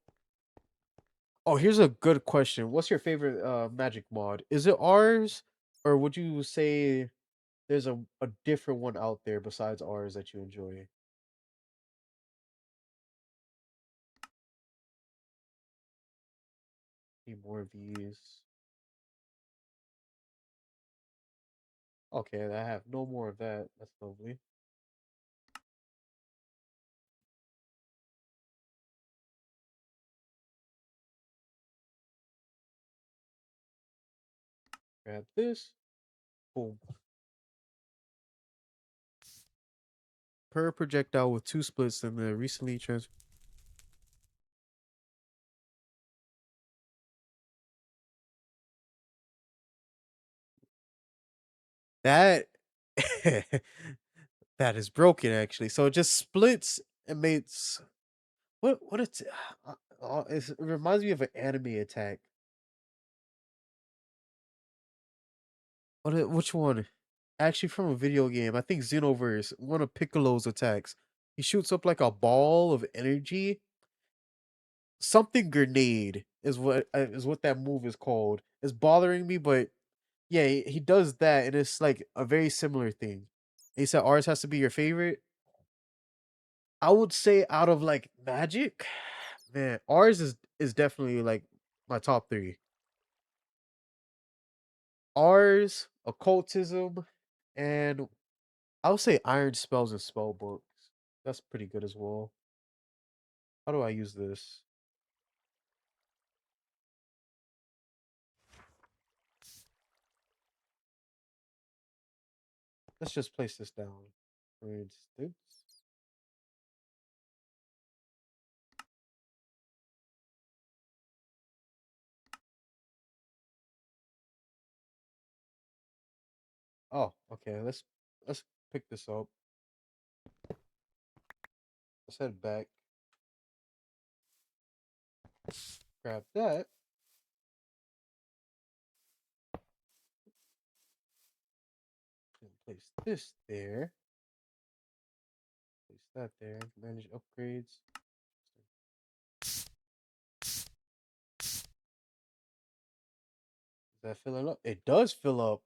oh, here's a good question. What's your favorite magic mod? Is it ours, or would you say there's a different one out there besides ours that you enjoy? Need more of these. Okay, I have no more of that. That's lovely. Grab this. Boom. Per projectile with two splits and the recently trans. That that is broken actually. So it just splits and makes what it's it reminds me of an anime attack. Which one? Actually, from a video game. I think Xenoverse. One of Piccolo's attacks. He shoots up like a ball of energy. Something grenade is what that move is called. It's bothering me, but yeah, he does that, and it's like a very similar thing. He said ours has to be your favorite. I would say out of like Magic, man, ours is definitely like my top three. Ours, occultism, and I would say iron spells and spell books. That's pretty good as well. How do I use this? Let's just place this down. For instance. Oh, okay. Let's pick this up. Let's head back. Grab that. And place this there. Place that there. Manage upgrades. Is that filling up? It does fill up.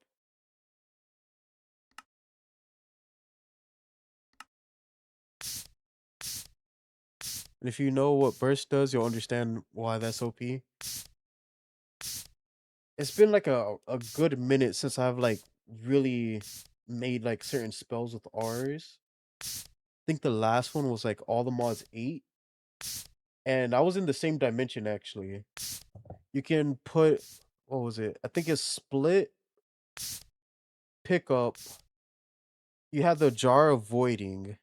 And if you know what burst does, you'll understand why that's OP. It's been like a good minute since I've like really made like certain spells with R's. I think the last one was like all the mods 8. And I was in the same dimension actually. You can put what was it? I think it's split, pick up. You have the jar of voiding,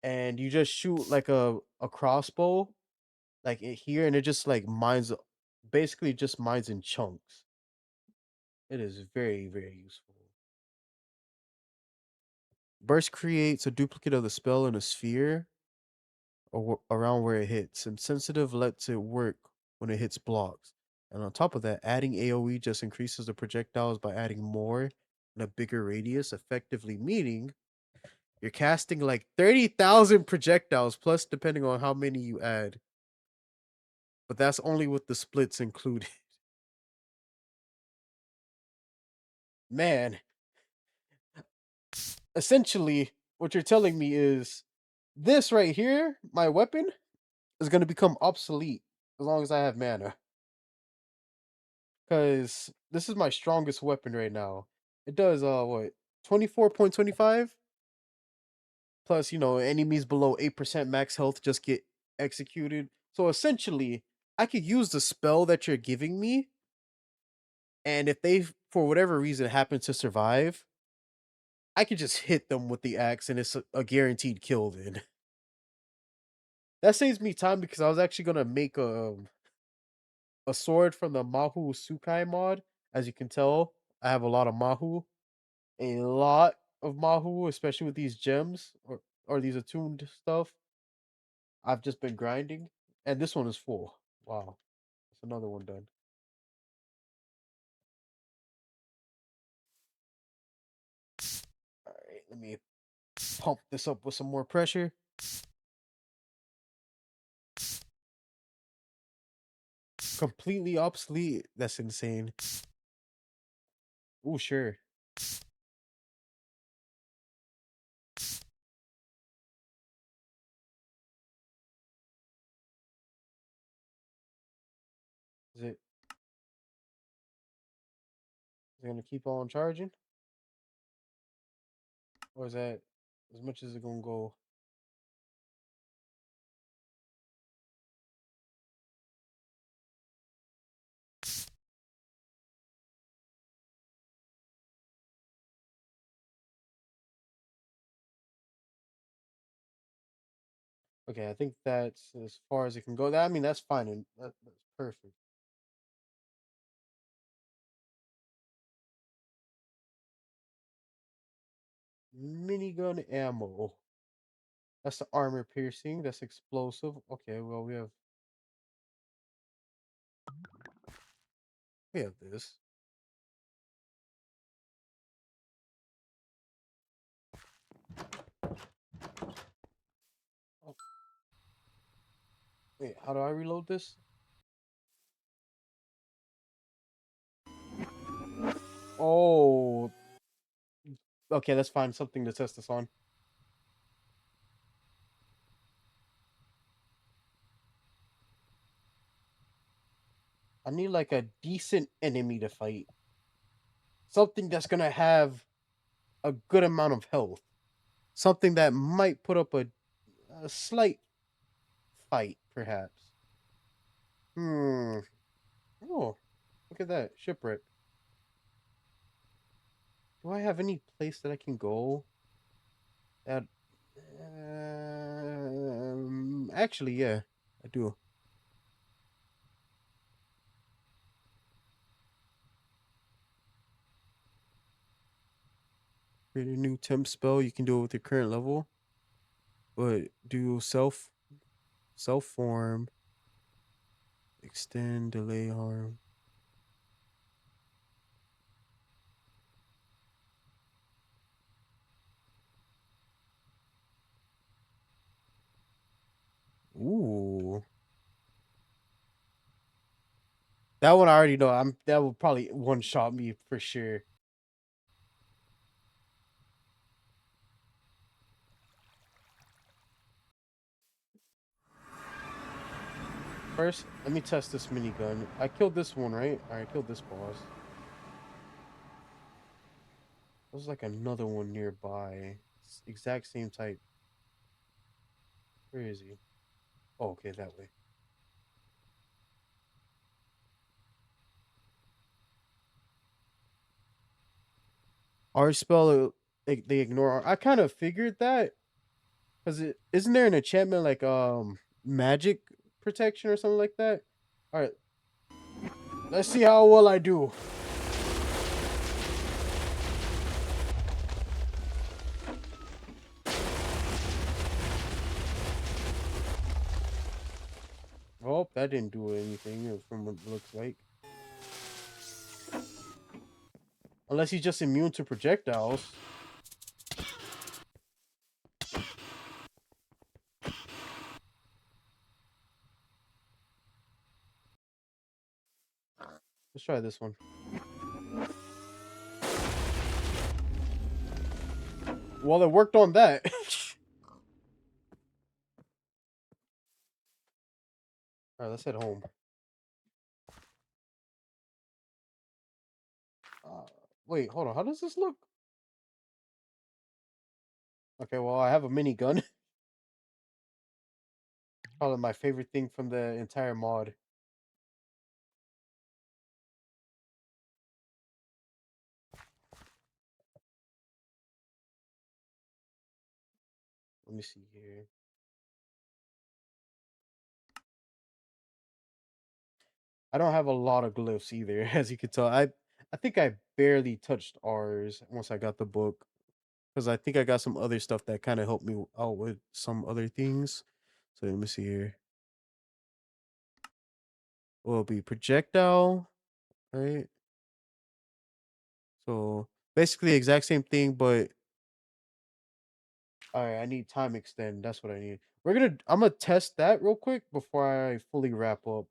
and you just shoot like a crossbow, like it here, and it just like mines, basically just mines in chunks. It is very very useful. Burst creates a duplicate of the spell in a sphere or around where it hits, and sensitive lets it work when it hits blocks. And on top of that, adding AoE just increases the projectiles by adding more in a bigger radius, effectively meaning you're casting like 30,000 projectiles plus depending on how many you add. But that's only with the splits included. Man, essentially what you're telling me is this right here, my weapon, is going to become obsolete as long as I have mana. Cuz this is my strongest weapon right now. It does what? 24.25 plus, enemies below 8% max health just get executed. So essentially, I could use the spell that you're giving me, and if they for whatever reason happen to survive, I could just hit them with the axe and it's a guaranteed kill then. That saves me time because I was actually going to make a sword from the Mahu Sukai mod. As you can tell, I have a lot of Mahu. A lot of Mahu, especially with these gems or these attuned stuff. I've just been grinding. And this one is full. Wow. That's another one done. Alright, let me pump this up with some more pressure. Completely obsolete. That's insane. Ooh, sure. Is it gonna keep on charging? Or is that as much as it's gonna go? Okay, I think that's as far as it can go. I mean, that's fine and that's perfect. Minigun ammo. That's the armor piercing. That's explosive. Okay, well we have this. Wait, how do I reload this? Oh, okay, let's find something to test this on. I need like a decent enemy to fight. Something that's gonna have a good amount of health. Something that might put up a slight fight, perhaps. Hmm. Oh, look at that. Shipwreck. Do I have any place that I can go? That actually, yeah, I do. Create a new temp spell. You can do it with your current level, but do self form, extend, delay harm. Ooh, that one I already know. That will probably one shot me for sure. First, let me test this minigun. I killed this one, right? I killed this boss. There's like another one nearby. It's exact same type. Where is he? Oh, okay, that way. R spell, they ignore. I kind of figured that because it isn't there an enchantment like magic protection or something like that. All right, let's see how well I do. Oh, that didn't do anything from what it looks like. Unless he's just immune to projectiles. Let's try this one. Well, it worked on that. All right, let's head home. Uh, Wait, hold on. How does this look? Okay, well, I have a minigun. Probably my favorite thing from the entire mod. Let me see here. I don't have a lot of glyphs either, as you can tell. I think I barely touched ours once I got the book because I think I got some other stuff that kind of helped me out with some other things. So let me see here. Will be projectile, right? So basically the exact same thing, but all right, I need time extend. That's what I need. I'm gonna test that real quick before I fully wrap up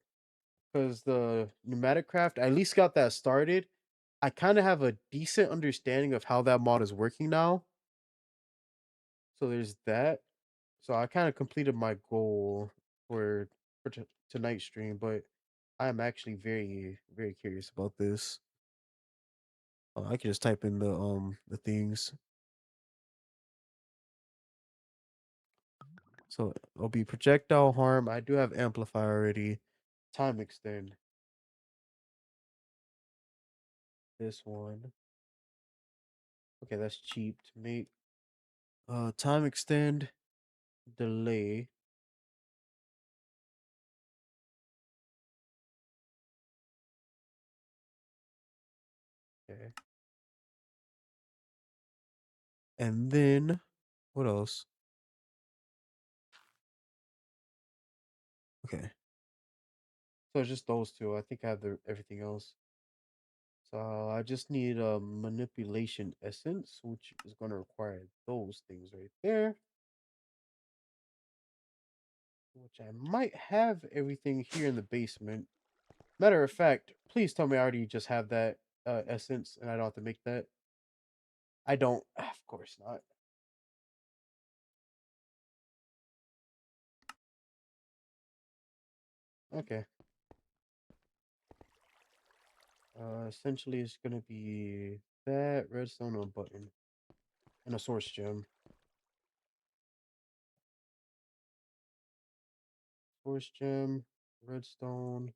because the pneumatic craft I at least got that started. I kind of have a decent understanding of how that mod is working now. So there's that. So I kind of completed my goal for tonight's stream, but I am actually very curious about this. I can just type in the things. So it'll be projectile harm. I do have amplify already. Time extend. This one. Okay, that's cheap to make. Time extend. Delay. Okay. And then what else? Okay. So it's just those two. I think I have everything else. So I just need a manipulation essence, which is going to require those things right there. which I might have everything here in the basement. Matter of fact, please tell me I already just have that essence and I don't have to make that. I don't. Of course not. Okay. Essentially, it's gonna be that redstone on a button and a source gem. Source gem, redstone,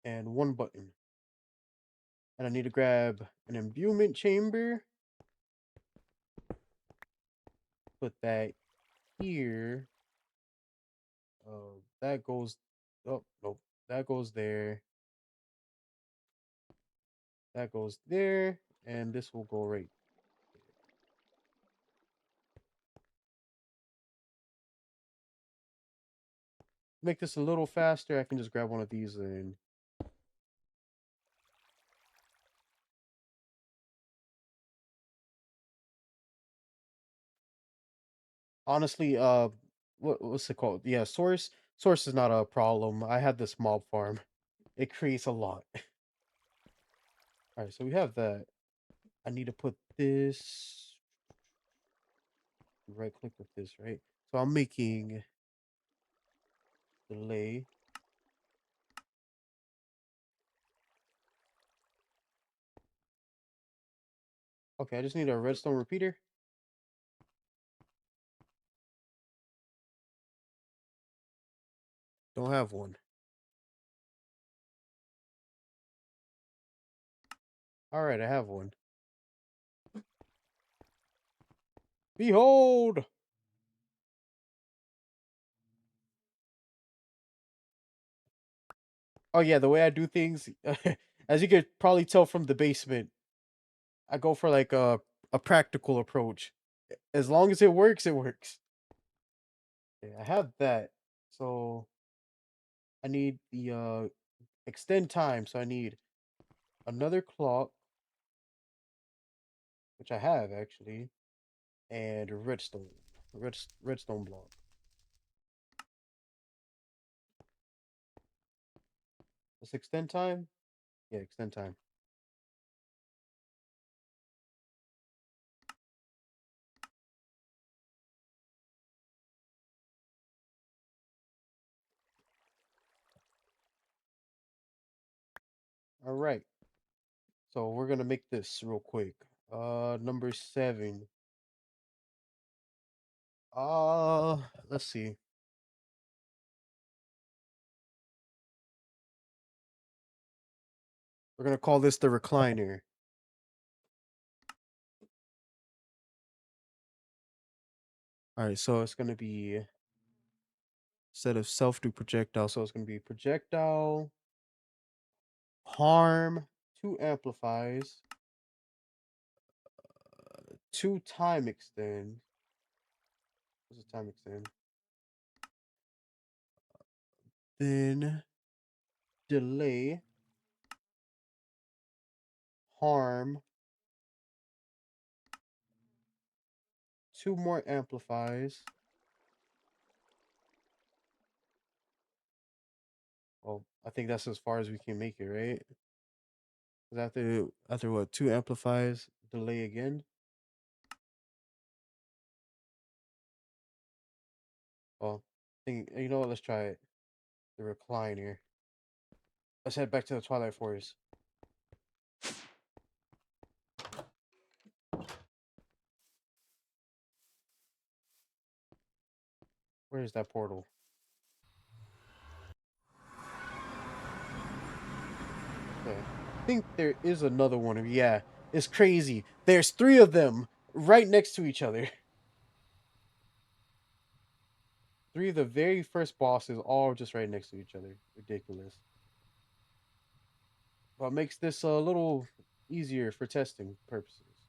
and one button. And I need to grab an imbuement chamber. Put that here. That goes. Oh nope. That goes there. That goes there, and this will go right. Make this a little faster. I can just grab one of these and honestly, what's it called? Yeah, source is not a problem. I had this mob farm. It creates a lot. All right, so we have that. I need to put this right click with this, right? So I'm making delay. Okay, I just need a redstone repeater. Don't have one. All right, I have one. Behold! Oh yeah, the way I do things, as you could probably tell from the basement, I go for like a practical approach. As long as it works, it works. Okay, I have that. So I need the extend time. So I need another clock, which I have actually, and redstone. Redstone block. Let's extend time. Yeah, extend time. All right. So we're gonna make this real quick. Number 7. Let's see. We're gonna call this the recliner. All right, so it's gonna be instead of self do projectile, so it's gonna be projectile, harm, 2 amplifies, 2 time extend. What's the time extend? Then delay, harm, 2 more amplifies. Well, I think that's as far as we can make it, right? 'Cause after what, 2 amplifies, delay again. Well, think you know what? Let's try it. The recliner. Let's head back to the Twilight Forest. Where is that portal? Okay. I think there is another one. Yeah, it's crazy. There's 3 of them right next to each other. 3 of the very first bosses all just right next to each other. Ridiculous. What makes this a little easier for testing purposes.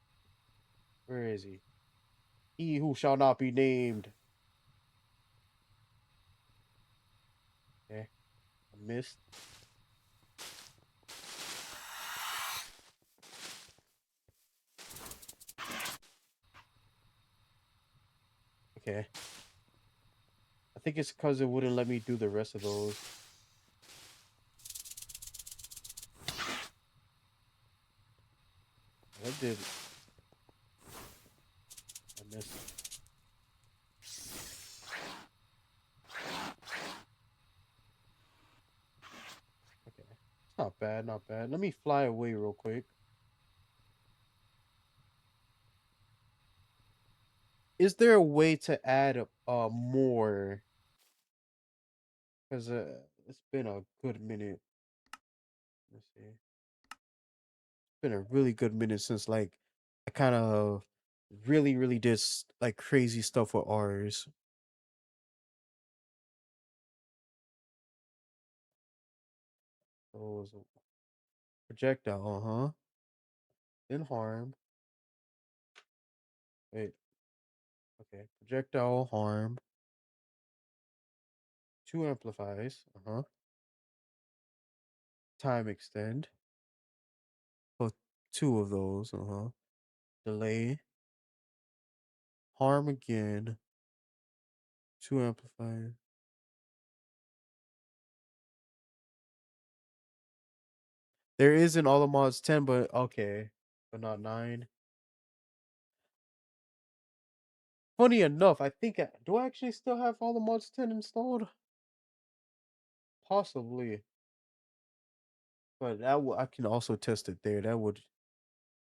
Where is he? He who shall not be named. Okay, I missed. Okay. I think it's because it wouldn't let me do the rest of those. I did. I missed. Okay. It's not bad, not bad. Let me fly away real quick. Is there a way to add more? Because it's been a good minute. Let's see. It's been a really good minute since like I kind of really did like crazy stuff with ours. So it was a projectile, huh? Then harm. Wait. Okay. Projectile harm. Two amplifies. Uh-huh. Time extend. Oh, two of those. Uh-huh. Delay. Harm again. Two amplifiers. There is in all the mods 10, but okay. But not 9. Funny enough, I think do I actually still have all the mods 10 installed? Possibly. But I can also test it there. That would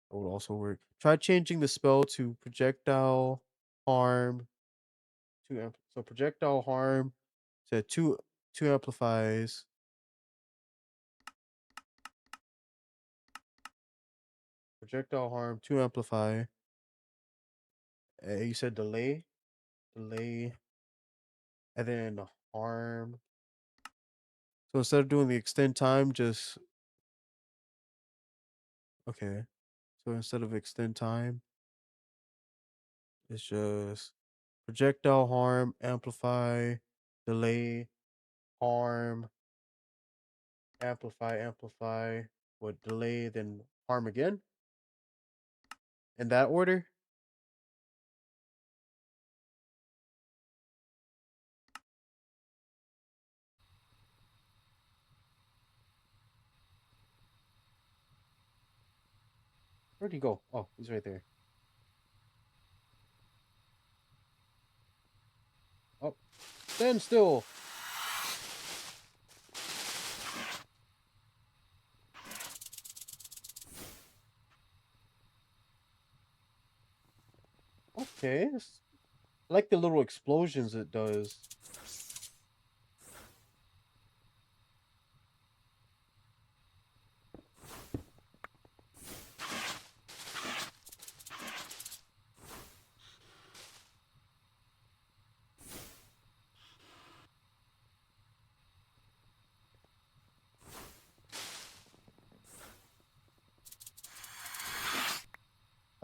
also work. Try changing the spell to projectile harm. So projectile harm to two amplifies. Projectile harm, two amplify. You said delay, and then harm. So instead of doing the extend time, just okay. So instead of extend time, it's just projectile harm, amplify, delay, harm, amplify, what delay, then harm again? In that order? Where'd he go? Oh, he's right there. Oh, stand still. Okay. I like the little explosions it does.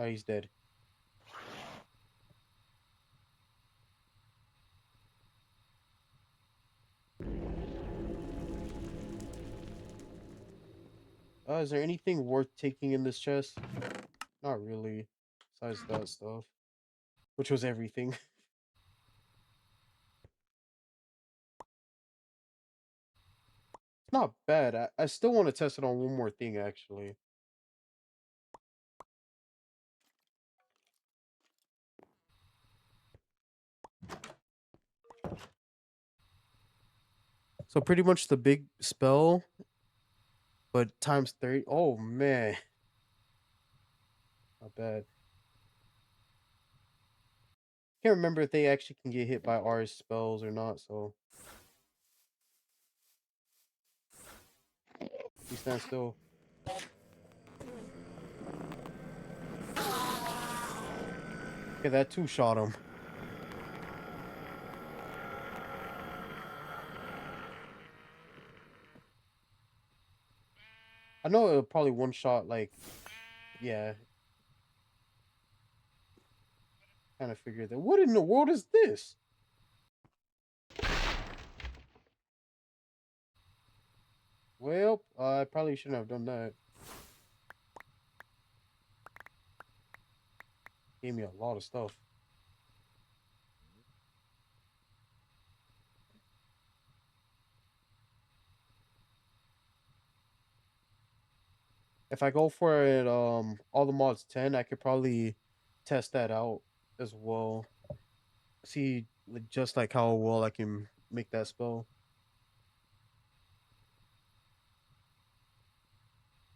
Oh, he's dead. Is there anything worth taking in this chest? Not really. Besides that stuff. Which was everything. It's not bad. I still want to test it on one more thing, actually. So pretty much the big spell, but times 30. Oh, man. Not bad. Can't remember if they actually can get hit by our spells or not, so. He stands still. Okay, that too shot him. I know it probably one shot, like, yeah. Kind of figured that. What in the world is this? Well, I probably shouldn't have done that. Gave me a lot of stuff. If I go for it, all the mods 10, I could probably test that out as well. See, like, just like how well I can make that spell.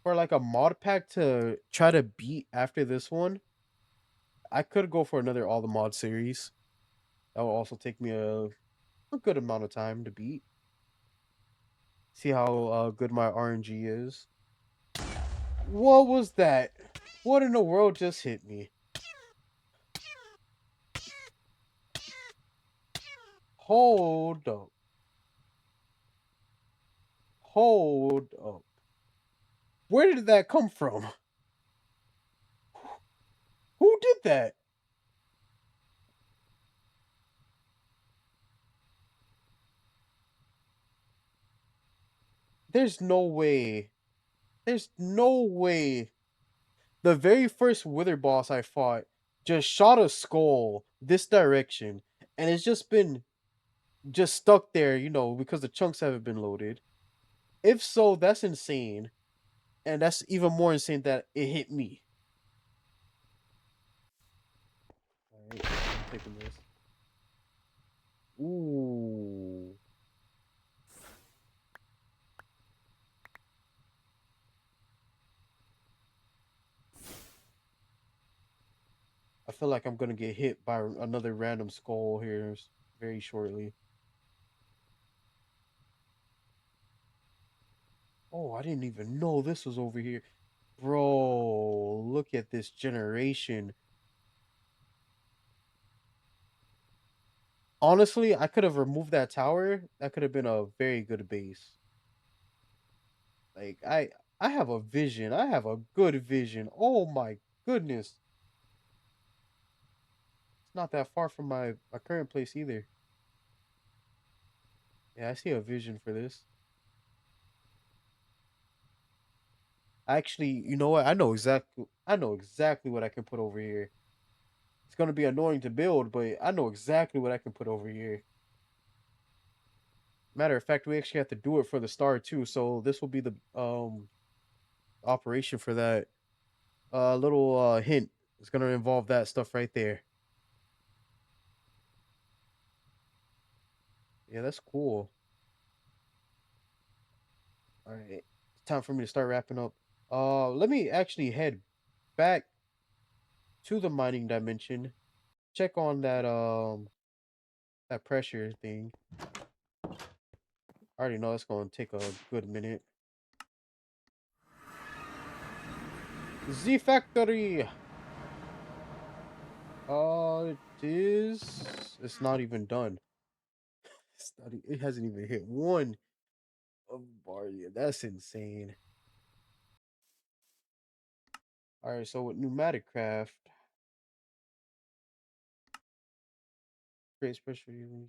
For like a mod pack to try to beat after this one, I could go for another all the mod series. That will also take me a good amount of time to beat. See how good my RNG is. What was that? What in the world just hit me? Hold up. Hold up. Where did that come from? Who did that? There's no way. There's no way. The very first Wither boss I fought just shot a skull this direction, and it's just been just stuck there, because the chunks haven't been loaded. If so, that's insane. And that's even more insane that it hit me. Alright, I'm taking this. Ooh. I feel like I'm gonna get hit by another random skull here very shortly. Oh, I didn't even know this was over here. Bro, look at this generation. Honestly, I could have removed that tower. That could have been a very good base. Like I have a vision. I have a good vision. Oh my goodness. It's not that far from my current place either. Yeah, I see a vision for this. Actually, you know what? I know exactly what I can put over here. It's gonna be annoying to build, but I know exactly what I can put over here. Matter of fact, we actually have to do it for the star too, so this will be the operation for that. Little hint. It's gonna involve that stuff right there. Yeah, that's cool. All right, it's time for me to start wrapping up. Let me actually head back to the mining dimension. Check on that pressure thing. I already know it's gonna take a good minute. Z factory. It is. It's not even done. It hasn't even hit one of bar yet. That's insane. All right, so with pneumatic craft, creates pressure using.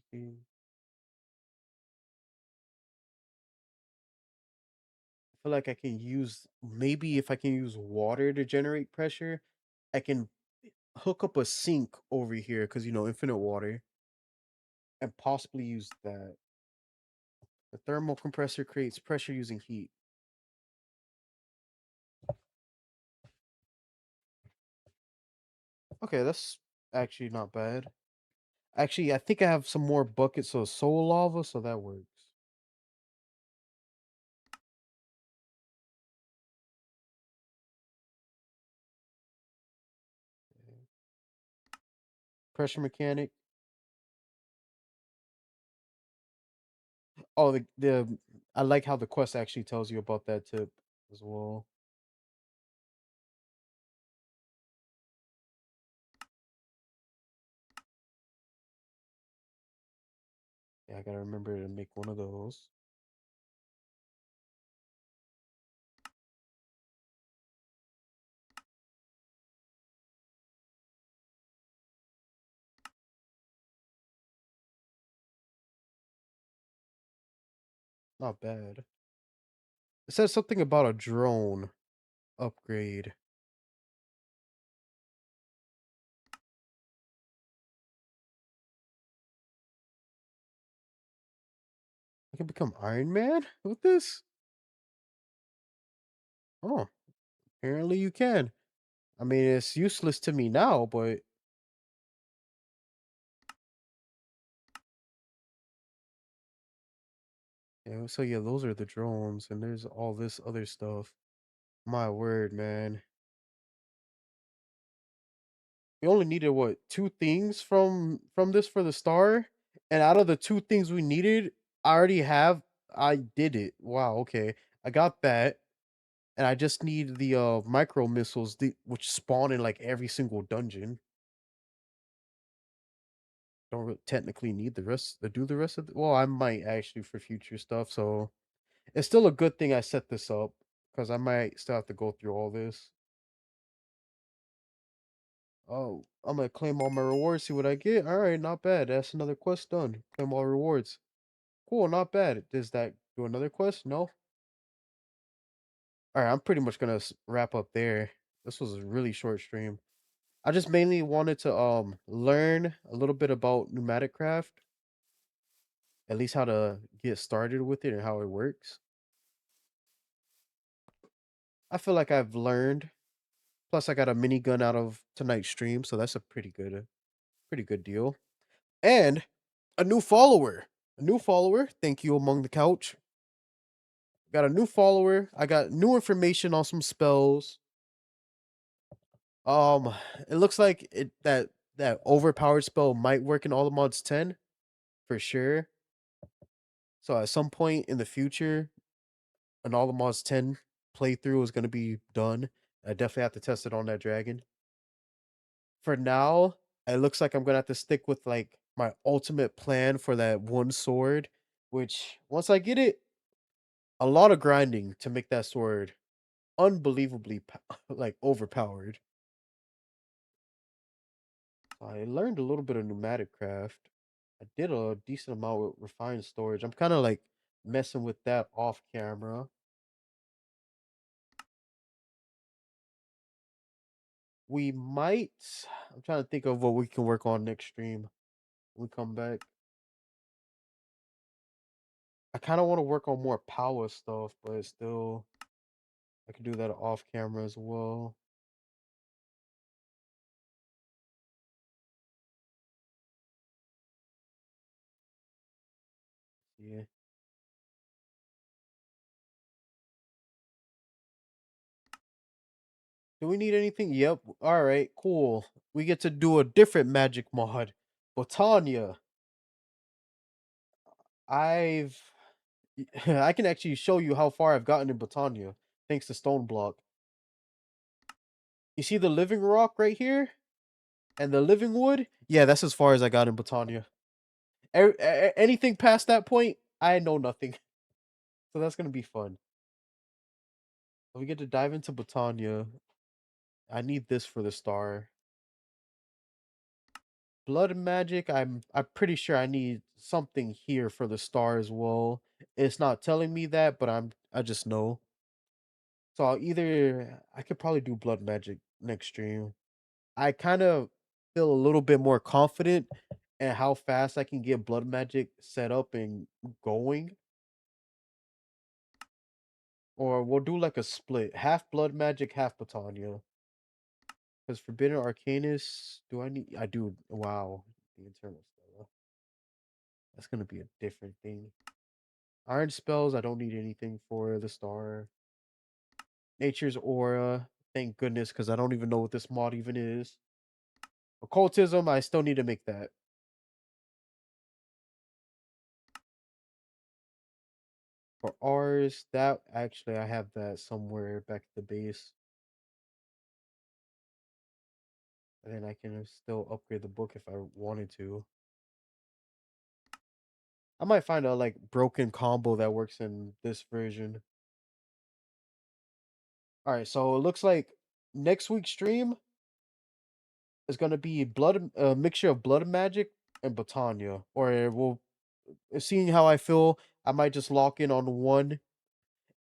I feel like I can use maybe if I can use water to generate pressure, I can hook up a sink over here because infinite water, and possibly use that. The thermal compressor creates pressure using heat. Okay, that's actually not bad. Actually, I think I have some more buckets of soul lava, so that works. Pressure mechanic. Oh, the I like how the quest actually tells you about that tip as well. Yeah, I gotta remember to make one of those. Not bad. It says something about a drone upgrade. I can become Iron Man with this? Oh, Apparently you can. I mean, it's useless to me now, but yeah, so yeah, those are the drones, and there's all this other stuff. My word, man. We only needed what, two things from this for the star? And out of the two things we needed, I did it. Wow, okay. I got that. And I just need the micro missiles which spawn in like every single dungeon. Don't technically need the rest to do the rest of well, I might actually for future stuff, so it's still a good thing I set this up because I might still have to go through all this. Oh, I'm gonna claim all my rewards, see what I get. All right, not bad. That's another quest done. Claim all rewards. Cool, not bad. Does that do another quest? No. All right, I'm pretty much gonna wrap up there. This was a really short stream. I just mainly wanted to learn a little bit about pneumatic craft, at least how to get started with it and how it works. I feel like I've learned. Plus, I got a minigun out of tonight's stream, so that's a pretty good deal. And a new follower. A new follower. Thank you, Among the Couch. Got a new follower. I got new information on some spells. Um, it looks like that overpowered spell might work in all the mods 10 for sure. So at some point in the future, an all the mods 10 playthrough is gonna be done. I definitely have to test it on that dragon. For now, it looks like I'm gonna have to stick with like my ultimate plan for that one sword, which once I get it, a lot of grinding to make that sword unbelievably like overpowered. I learned a little bit of pneumatic craft. I did a decent amount with refined storage. I'm kind of like messing with that off camera. We might. I'm trying to think of what we can work on next stream when we come back. I kind of want to work on more power stuff, but still, I can do that off camera as well. Yeah. Do we need anything? Yep. All right. Cool. We get to do a different magic mod. Botania. I've I can actually show you how far I've gotten in Botania thanks to Stone Block. You see the living rock right here and the living wood? Yeah, that's as far as I got in Botania. Anything past that point, I know nothing. So that's gonna be fun. When we get to dive into Botania, I need this for the star. Blood magic, I'm pretty sure I need something here for the star as well. It's not telling me that, but I just know. So I could probably do blood magic next stream. I kind of feel a little bit more confident in how fast I can get blood magic set up and going. Or we'll do like a split. Half blood magic, half Botania. Because Forbidden Arcanus, I do. Wow. The Internal Stella. That's going to be a different thing. Iron spells, I don't need anything for the star. Nature's Aura. Thank goodness, because I don't even know what this mod even is. Occultism, I still need to make that. For ours, that actually I have that somewhere back at the base. And then I can still upgrade the book if I wanted to. I might find a like broken combo that works in this version. Alright, so it looks like next week's stream is gonna be a mixture of blood magic and Botania. Or we'll seeing how I feel, I might just lock in on one,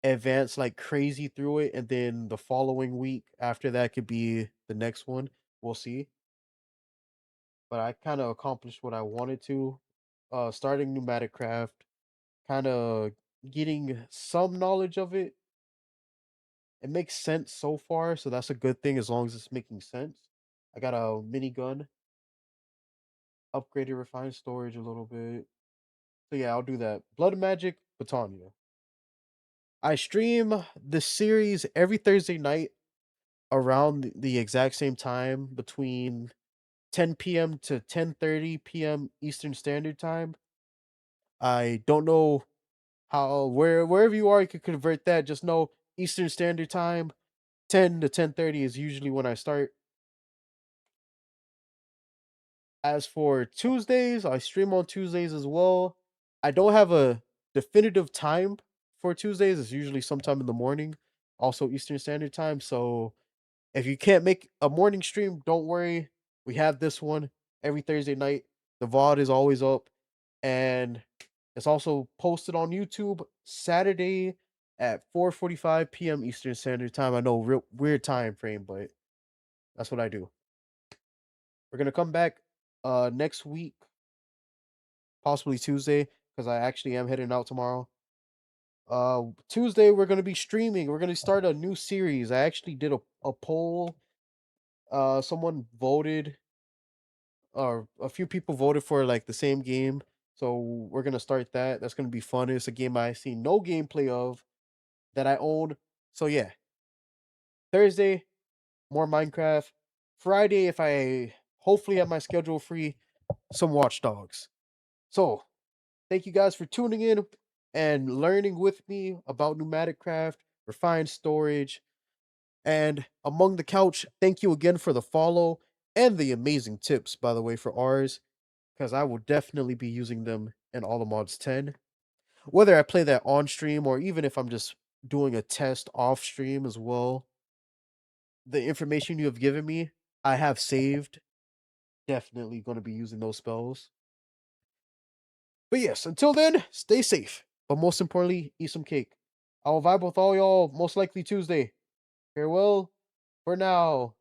advance like crazy through it, and then the following week after that could be the next one. We'll see. But I kind of accomplished what I wanted to. Starting pneumatic craft, kind of getting some knowledge of it, it makes sense so far, so that's a good thing as long as it's making sense. I got a minigun, upgraded refined storage a little bit. So yeah, I'll do that. Blood Magic, Batania. I stream the series every Thursday night around the exact same time between 10 p.m. to 10:30 p.m. Eastern Standard Time. I don't know how wherever you are, you could convert that. Just know Eastern Standard Time, 10 to 10:30 is usually when I start. As for Tuesdays, I stream on Tuesdays as well. I don't have a definitive time for Tuesdays. It's usually sometime in the morning, also Eastern Standard Time. So if you can't make a morning stream, don't worry. We have this one every Thursday night. The VOD is always up, and it's also posted on YouTube Saturday at 4:45 p.m. Eastern Standard Time. I know, real weird time frame, but that's what I do. We're gonna come back next week, possibly Tuesday, because I actually am heading out tomorrow. Tuesday we're gonna be streaming. We're gonna start a new series. I actually did a poll. Someone voted, or a few people voted for like the same game. So we're gonna start that. That's gonna be fun. It's a game I see no gameplay of that I own. So yeah, Thursday more Minecraft. Friday, if I hopefully have my schedule free, some Watch Dogs. So thank you guys for tuning in and learning with me about pneumatic craft, refined storage, and Among the Couch. Thank you again for the follow and the amazing tips, by the way, for ours, because I will definitely be using them in All the Mods 10. Whether I play that on stream or even if I'm just doing a test off stream as well, the information you have given me, I have saved. Definitely going to be using those spells. But yes, until then, stay safe. But most importantly, eat some cake. I will vibe with all y'all most likely Tuesday. Farewell for now.